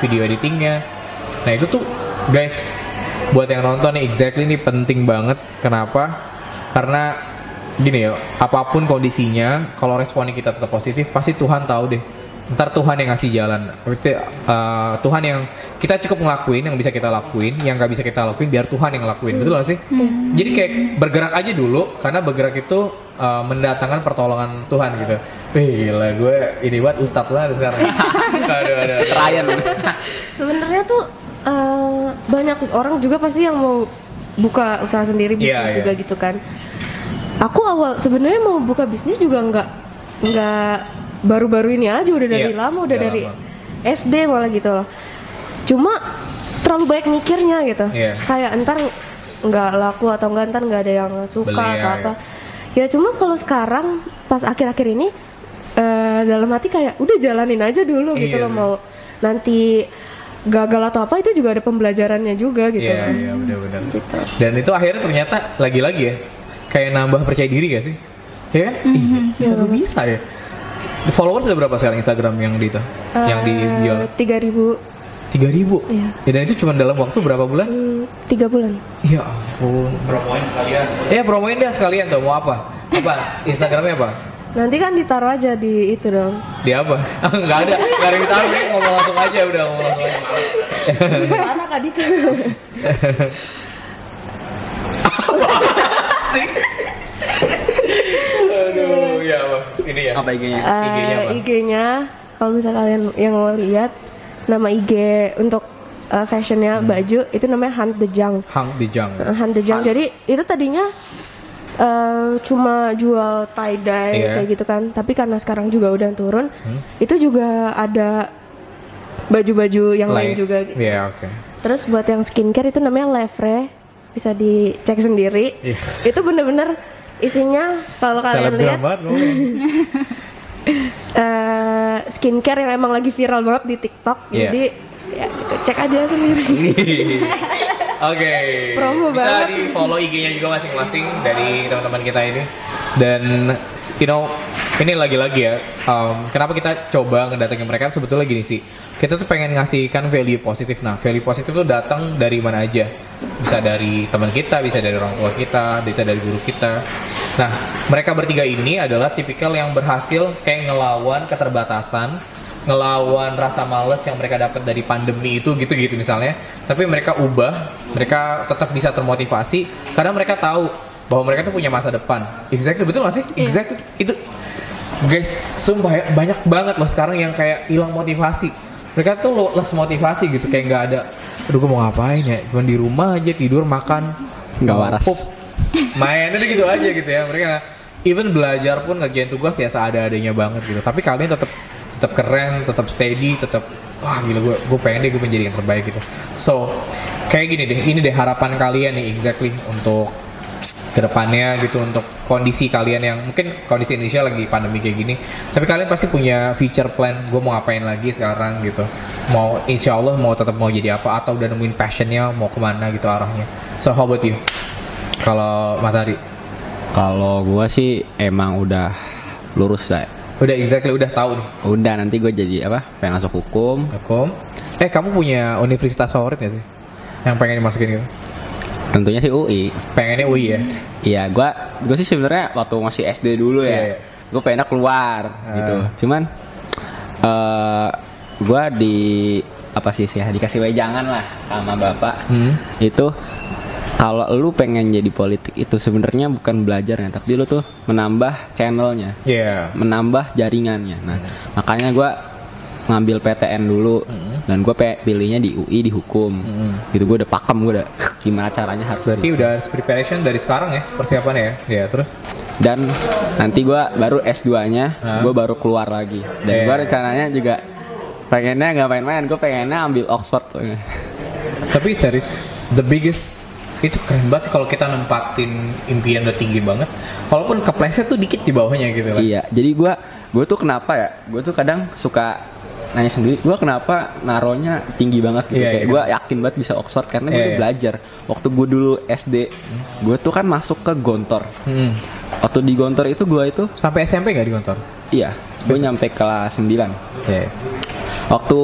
B: video editingnya. Nah itu tuh guys, buat yang nonton nih exactly nih penting banget. Kenapa? Karena gini ya, apapun kondisinya, kalau responnya kita tetap positif, pasti Tuhan tahu deh. Ntar Tuhan yang ngasih jalan. Tuhan yang kita cukup ngelakuin, yang bisa kita lakuin, yang nggak bisa kita lakuin biar Tuhan yang ngelakuin, betul gak sih? Jadi kayak bergerak aja dulu, karena bergerak itu mendatangkan pertolongan Tuhan gitu. Gila, gue ini buat ustadz lah sekarang. Aduh.
D: Ryan.
E: Sebenarnya tuh banyak orang juga pasti yang mau buka usaha sendiri, bisnis juga gitu kan. Aku awal sebenarnya mau buka bisnis juga nggak baru-baru ini aja, udah dari lama, udah dari SD malah gitu loh. Cuma terlalu banyak mikirnya gitu. Kayak entar nggak laku atau entar nggak ada yang suka atau apa. Ya cuma kalau sekarang pas akhir-akhir ini dalam hati kayak udah jalanin aja dulu gitu loh. Mau nanti gagal atau apa itu juga ada pembelajarannya juga gitu.
B: Iya, benar-benar. Gitu. Dan itu akhirnya ternyata lagi-lagi ya kayak nambah percaya diri gak sih? Ya? Kita bisa ya. Followers udah berapa sekarang Instagram yang di itu? Yang dijual?
E: 3.000.
B: 3.000? Iya. Ya, dan itu cuma dalam waktu berapa bulan?
E: 3 bulan.
B: Ya ampun. Promoin sekalian. Iya, promoin deh sekalian tuh. Mau apa? Apa? Instagramnya apa?
E: Nanti kan ditaruh aja di itu dong.
B: Di apa? Nggak ada yang ditaruh nih, ngomong langsung aja udah ngomong langsung aja.
E: Anak adik.
B: Aduh, ya apa? Ini ya.
D: Apa IG-nya?
B: IG-nya apa?
E: IG-nya kalau misalnya kalian yang mau lihat, nama IG untuk fashionnya baju itu namanya Hunt the Junk.
B: Hunt the Junk.
E: Hunt the Junk. Jadi itu tadinya cuma jual tie dye kayak gitu kan. Tapi karena sekarang juga udah turun, itu juga ada baju-baju yang lain juga. Gitu.
B: Oke.
E: Terus buat yang skincare itu namanya Levre, bisa dicek sendiri. Itu bener-bener isinya kalau kalian lihat skincare yang emang lagi viral banget di TikTok. Jadi ya gitu, cek aja sendiri.
B: Oke.
E: Promo
B: bisa
E: banget.
B: di follow IG-nya juga masing-masing dari teman-teman kita ini. Dan ini lagi-lagi ya, kenapa kita coba ngedatengin mereka sebetulnya gini sih. Kita tuh pengen ngasihkan value positif. Nah, value positif tuh datang dari mana aja. Bisa dari teman kita, bisa dari orang tua kita, bisa dari guru kita. Nah, mereka bertiga ini adalah tipikal yang berhasil kayak ngelawan keterbatasan, ngelawan rasa males yang mereka dapat dari pandemi itu gitu-gitu misalnya. Tapi mereka ubah, mereka tetap bisa termotivasi karena mereka tahu bahwa mereka tuh punya masa depan. Exactly, betul gak sih? Exactly. Itu guys, sumpah ya, banyak banget loh sekarang yang kayak hilang motivasi. Mereka tuh less motivasi gitu, kayak nggak ada. Aduh, gue mau ngapain ya? Cuma di rumah aja, tidur, makan,
D: nggak waras.
B: Main udah gitu aja gitu ya. Mereka even belajar pun ngerjain tugas ya seada-adanya banget gitu. Tapi kalian tetap keren, tetap steady, tetap wah gila, gue pengen deh gue menjadi yang terbaik gitu. So kayak gini deh, ini deh harapan kalian nih exactly untuk kedepannya gitu, untuk kondisi kalian yang mungkin kondisi Indonesia lagi pandemi kayak gini, tapi kalian pasti punya future plan. Gue mau ngapain lagi sekarang gitu, mau insya Allah mau tetap mau jadi apa, atau udah nemuin passionnya mau kemana gitu arahnya. So how about you? Kalau Matahari?
D: Kalau gue sih emang udah lurus lah.
B: Udah exactly, udah tahu nih.
D: Udah, nanti gue jadi apa? Pengen masuk hukum.
B: Kamu punya universitas favorit gak sih yang pengen dimasukin gitu?
D: Tentunya sih UI.
B: Pengennya UI ya?
D: Iya, gue sih sebenarnya waktu masih SD dulu ya, gue pengennya keluar gitu. Cuman gue dikasih wejangan lah sama bapak. Itu Kalau lu pengen jadi politik itu sebenarnya bukan belajarnya, tapi lu tuh menambah channelnya, menambah jaringannya. Nah, makanya gue ngambil PTN dulu, dan gue pilihnya di UI di hukum. Gitu gue udah pakem, gue udah gimana caranya harus.
B: Berarti udah harus preparation dari sekarang ya persiapannya ya. Ya terus.
D: Dan nanti gue baru S2-nya, gue baru keluar lagi. Dan gue rencananya juga pengennya nggak main-main, gue pengennya ambil Oxford.
B: Tapi serius, the biggest itu keren banget sih kalau kita nempatin impian udah tinggi banget. Walaupun kepleset tuh dikit di bawahnya gitu lah.
D: Iya, jadi gue tuh kenapa ya? Gue tuh kadang suka nanya sendiri, gue kenapa naronya tinggi banget gitu. Kayak gue yakin banget bisa Oxford karena gue tuh belajar. Waktu gue dulu SD, gue tuh kan masuk ke Gontor. Waktu di Gontor itu gue itu
B: sampai SMP nggak di Gontor?
D: Iya, gue nyampe kelas 9. Waktu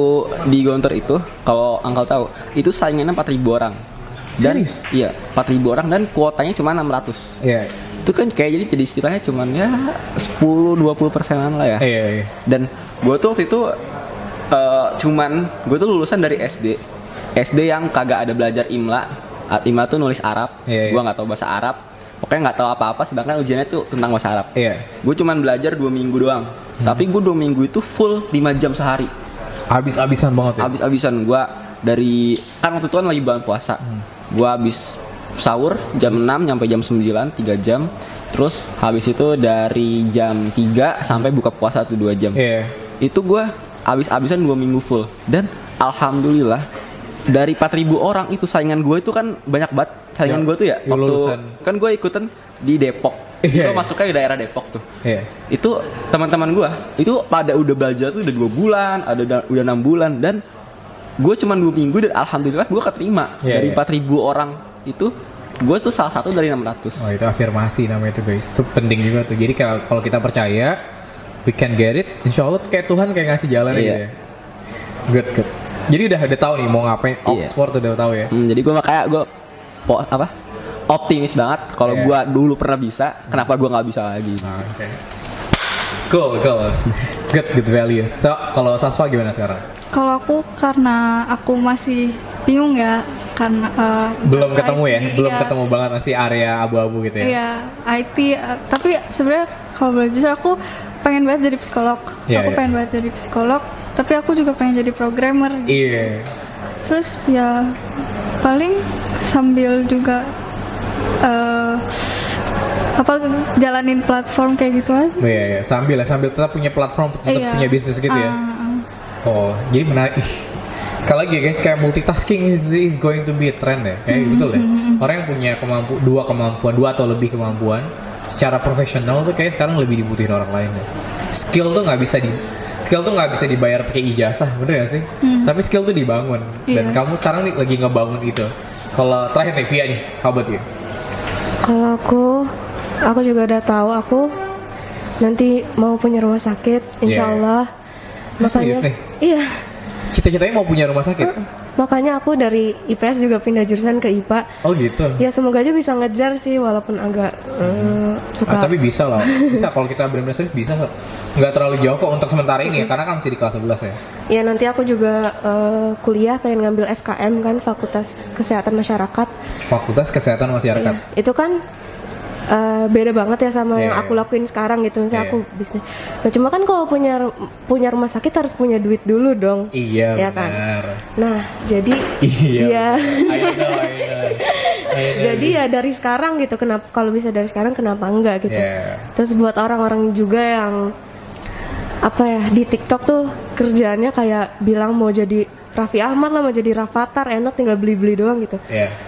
D: di Gontor itu, kalau Uncle tahu, itu saingannya 4.000 orang. Dan
B: serius?
D: Iya, 4.000 orang dan kuotanya cuma 600.
B: Iya.
D: Itu kan kayak jadi istilahnya cuman ya 10-20%an lah ya.
B: Iya.
D: Dan gue tuh waktu itu gue tuh lulusan dari SD yang kagak ada belajar IMLA. IMLA tuh nulis Arab. Gue nggak tahu bahasa Arab. Pokoknya nggak tahu apa-apa. Sedangkan ujiannya tuh tentang bahasa Arab. Gue cuman belajar 2 minggu doang. Tapi gue 2 minggu itu full 5 jam sehari.
B: Habis-habisan banget ya?
D: Habis-habisan. Gue dari kan waktu itu kan lagi bulan puasa. Gue habis sahur jam 6 sampai jam 9, 3 jam. Terus habis itu dari jam 3 sampai buka puasa tuh 2 jam. Itu gue habis-habisan 2 minggu full. Dan alhamdulillah dari 4.000 orang itu saingan gue itu kan banyak banget. Saingan gue tuh ya waktu lulusan. Kan gue ikutan di Depok. Itu masuknya ke daerah Depok tuh. Itu teman-teman gue itu pada udah belajar tuh udah 2 bulan, udah 6 bulan. Dan gue cuma 2 minggu dan alhamdulillah gue keterima. Dari 4.000 orang itu gue tuh salah satu dari 600.
B: Oh, itu afirmasi namanya itu guys. Itu penting juga tuh. Jadi kalau kita percaya we can get it, insya Allah kayak Tuhan kayak ngasih jalan aja ya. Good. Jadi udah tahu nih mau ngapain. Oxford udah tahu ya.
D: Jadi gue makanya gue optimis banget. Kalau gue dulu pernah bisa, kenapa gue nggak bisa lagi?
B: Cool. Good value. So kalau Saswa gimana sekarang?
C: Kalau aku karena aku masih bingung ya, karena
B: belum ketemu ya, belum ketemu banget, masih area abu-abu gitu ya.
C: Iya, IT. Tapi sebenarnya kalau boleh jujur aku pengen banget jadi psikolog. Aku pengen banget jadi psikolog, tapi aku juga pengen jadi programmer. Gitu. Terus ya paling sambil juga jalanin platform kayak gitu aja.
B: Iya, sambil tetap punya platform, tetap punya bisnis gitu ya. Oh, jadi menarik. Sekali lagi guys, kayak multitasking is going to be a trend ya. Kayak betul ya. Orang yang punya dua atau lebih kemampuan secara profesional tuh kayak sekarang lebih dibutuhin orang lain ya. Skill tuh nggak bisa dibayar pakai ijazah, bener gak sih? Tapi skill tuh dibangun. Dan kamu sekarang nih lagi ngebangun itu. Kalau terakhir nih Via nih, how about you?
E: Kalau aku juga udah tahu aku nanti mau punya rumah sakit, insya Allah. Makanya, iya.
B: Cita-citanya mau punya rumah sakit?
E: Makanya aku dari IPS juga pindah jurusan ke IPA.
B: Oh gitu?
E: Ya semoga aja bisa ngejar sih, walaupun agak suka.
B: Tapi bisa lah, bisa kalau kita benar-benar serius bisa kok. Nggak terlalu jauh kok untuk sementara ini ya, karena kan masih di kelas 11 ya.
E: Ya nanti aku juga kuliah pengen ngambil FKM kan, Fakultas Kesehatan Masyarakat.
B: Fakultas Kesehatan Masyarakat.
E: Iya, itu kan beda banget ya sama yang aku lakuin sekarang gitu. Misalnya aku bisnis. Nah cuma kan kalau punya rumah sakit harus punya duit dulu dong.
B: Iya ya
E: benar. Kan? Nah jadi jadi ya dari sekarang gitu. Kenapa kalau bisa dari sekarang kenapa enggak gitu. Terus buat orang-orang juga yang di TikTok tuh kerjaannya kayak bilang mau jadi Raffi Ahmad lah, mau jadi Rafathar, enak tinggal beli-beli doang gitu.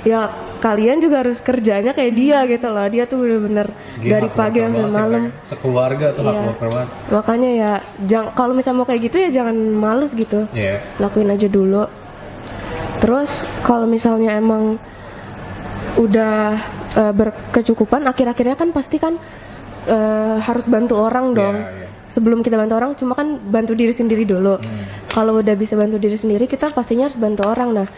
E: Ya kalian juga harus kerjanya kayak dia gitu loh. Dia tuh bener-bener dari pagi sampai malam.
B: Sekeluarga tuh hak worker banget.
E: Makanya ya kalau misalnya mau kayak gitu ya jangan males gitu. Lakuin aja dulu. Terus kalau misalnya emang udah berkecukupan, akhir-akhirnya kan pasti kan harus bantu orang dong. Sebelum kita bantu orang, cuma kan bantu diri sendiri dulu. Kalau udah bisa bantu diri sendiri, kita pastinya harus bantu orang. Nah,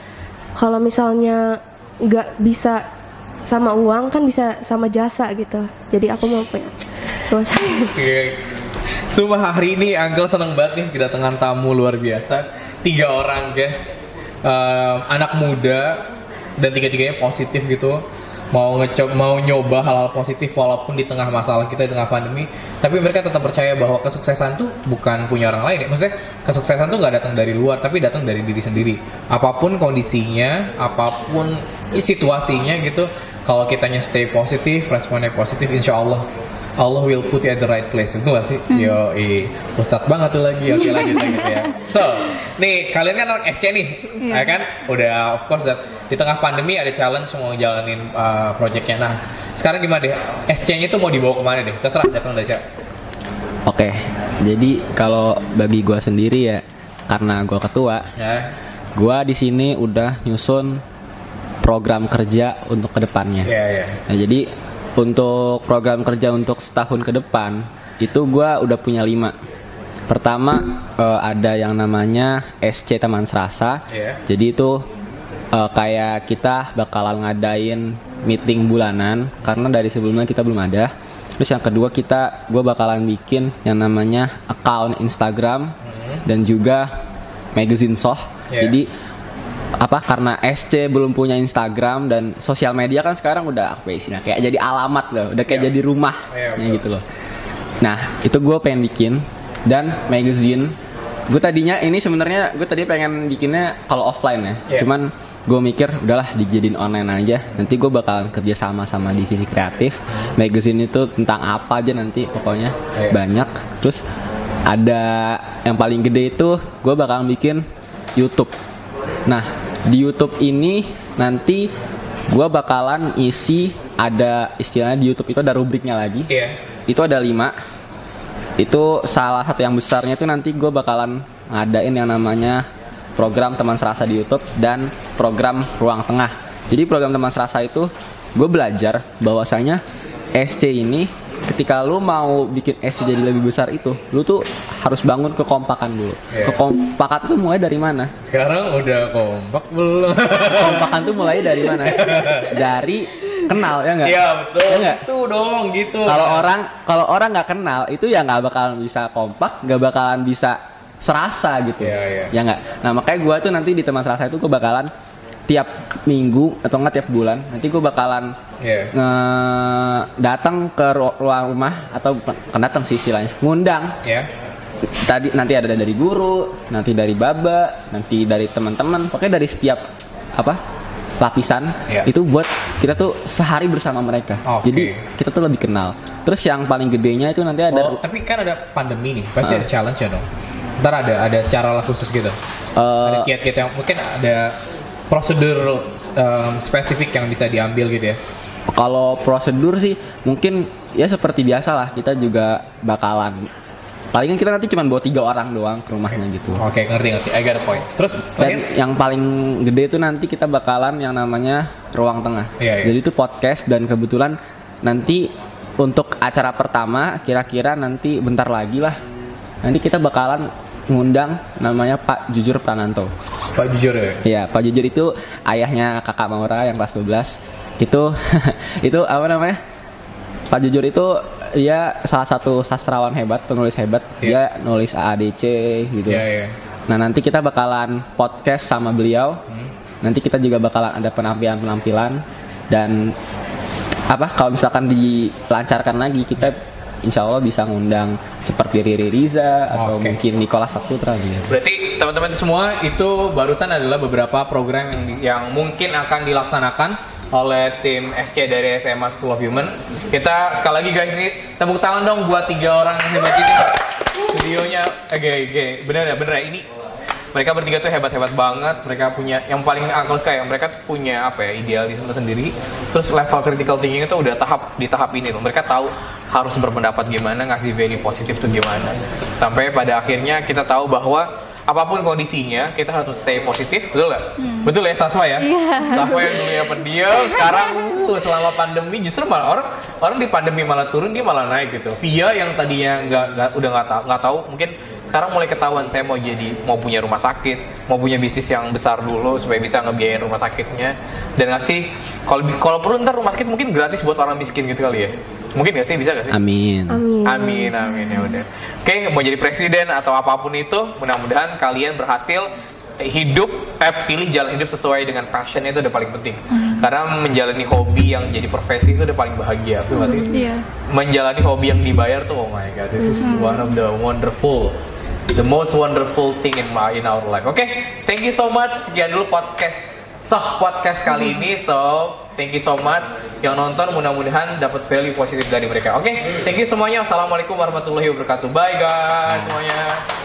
E: kalau misalnya nggak bisa sama uang, kan bisa sama jasa gitu. Jadi aku mau punya rumah sakit.
B: Sumpah hari ini Uncle seneng banget nih kedatangan tamu luar biasa. 3 orang guys, anak muda dan 3-tiganya positif gitu. mau nyoba hal-hal positif walaupun di tengah masalah kita, di tengah pandemi, tapi mereka tetap percaya bahwa kesuksesan tuh bukan punya orang lain ya. Maksudnya kesuksesan tuh nggak datang dari luar, tapi datang dari diri sendiri. Apapun kondisinya, apapun situasinya gitu, kalau kitanya stay positif, responnya positif, insya Allah will put you at the right place. Itu gak sih? Ustadz banget tuh lagi. Oke, lanjut lagi gitu ya. So, nih kalian kan anak SC nih, ya kan? Udah of course di tengah pandemi ada challenge mau jalanin projectnya. Nah, sekarang gimana deh? SC-nya tuh mau dibawa kemana deh? Terserah, datang dari siapa.
D: Oke, jadi kalau bagi gue sendiri ya, karena gue ketua, gue di sini udah nyusun program kerja untuk kedepannya. Nah, jadi untuk program kerja untuk setahun ke depan itu gue udah punya 5. Pertama ada yang namanya SC Taman Serasa. Jadi itu kayak kita bakalan ngadain meeting bulanan karena dari sebelumnya kita belum ada. Terus yang kedua gue bakalan bikin yang namanya account Instagram dan juga magazine soh. Jadi karena SC belum punya Instagram dan sosial media kan sekarang udah kayak jadi alamat loh, udah kayak jadi rumahnya gitu loh. Nah itu gue pengen bikin, dan magazine gue tadinya ini sebenarnya gue tadi pengen bikinnya kalau offline ya, cuman gue mikir udahlah dijadiin online aja. Nanti gue bakalan kerja sama divisi kreatif. Magazine itu tentang apa aja nanti pokoknya banyak. Terus ada yang paling gede itu gue bakalan bikin YouTube. Nah di YouTube ini nanti gue bakalan isi, ada istilahnya di YouTube itu ada rubriknya lagi. Itu ada 5. Itu salah satu yang besarnya itu nanti gue bakalan ngadain yang namanya program Teman Serasa di YouTube dan program Ruang Tengah. Jadi program Teman Serasa itu gue belajar bahwasanya SC ini ketika lu mau bikin SC jadi lebih besar itu, lu tuh harus bangun kekompakan dulu. Kekompakan tuh mulai dari mana?
B: Sekarang udah kompak belum?
D: Kekompakan tuh mulai dari mana? Dari kenal, ya nggak?
B: Iya betul.
D: Ya nggak?
B: Itu dong gitu.
D: Kalau orang nggak kenal itu ya nggak bakalan bisa kompak, nggak bakalan bisa serasa gitu. Ya nggak? Nah makanya gue tuh nanti di Teman Serasa itu gue bakalan tiap minggu atau enggak tiap bulan nanti gue bakalan datang ke ruang rumah, atau bukan datang sih istilahnya, ngundang. Nanti ada dari guru, nanti dari baba, nanti dari teman-teman, pokoknya dari setiap lapisan itu buat kita tuh sehari bersama mereka. Jadi kita tuh lebih kenal. Terus yang paling gedenya itu nanti ada.
B: Tapi kan ada pandemi nih, pasti ada challenge ya dong. Ntar ada secara khusus gitu. Ada kiat-kiat yang mungkin ada prosedur spesifik yang bisa diambil gitu ya.
D: Kalau prosedur sih mungkin ya seperti biasa lah, kita juga bakalan palingan kita nanti cuma bawa 3 orang doang ke rumahnya gitu.
B: Oke, ngerti. I got a point. Terus
D: dan yang paling gede itu nanti kita bakalan yang namanya Ruang Tengah. Jadi itu podcast, dan kebetulan nanti untuk acara pertama kira-kira nanti bentar lagi lah, nanti kita bakalan ngundang namanya Pak Jujur Prananto.
B: Pak Jujur ya?
D: Iya, Pak Jujur itu ayahnya kakak Maura yang kelas 12. Itu apa namanya? Pak Jujur itu dia salah satu sastrawan hebat, penulis hebat. Dia nulis AADC gitu. Nah, nanti kita bakalan podcast sama beliau. Nanti kita juga bakalan ada penampilan-penampilan, dan kalau misalkan dilancarkan lagi kita insya Allah bisa ngundang seperti Riri Riza atau mungkin Nicholas Saputra gitu.
B: Berarti teman-teman semua itu barusan adalah beberapa program yang mungkin akan dilaksanakan oleh tim SC dari SMA School of Human. Kita sekali lagi guys nih, tepuk tangan dong buat 3 orang yang hebat ini. Videonya bener ya ini. Mereka bertiga tuh hebat-hebat banget. Mereka punya, yang paling aku suka ya, mereka tuh punya idealisme sendiri. Terus level critical thinking itu udah di tahap ini loh. Mereka tahu harus berpendapat gimana, ngasih value positif tuh gimana. Sampai pada akhirnya kita tahu bahwa apapun kondisinya kita harus stay positif, betul nggak? Betul ya Saswa ya? Saswa yang dulunya pendiam, sekarang selama pandemi justru malah orang di pandemi malah turun, dia malah naik gitu. Via yang tadinya nggak tahu, mungkin sekarang mulai ketahuan. Saya mau punya rumah sakit, mau punya bisnis yang besar dulu supaya bisa ngebiayain rumah sakitnya, dan ngasih kalau perlu ntar rumah sakit mungkin gratis buat orang miskin gitu kali ya. Mungkin gak sih, bisa gak sih?
D: Amin.
B: Ya udah. Oke, mau jadi presiden atau apapun itu, mudah-mudahan kalian berhasil hidup, pilih jalan hidup sesuai dengan passionnya, itu udah paling penting. Karena menjalani hobi yang jadi profesi itu udah paling bahagia, betul gak sih?
C: Iya.
B: Menjalani hobi yang dibayar tuh, oh my god, this is one of the most wonderful thing in our life. Oke, thank you so much. Sekian dulu podcast kali ini. So, thank you so much. Yang nonton mudah-mudahan dapat value positif dari mereka. Oke, thank you semuanya. Assalamualaikum warahmatullahi wabarakatuh. Bye guys semuanya.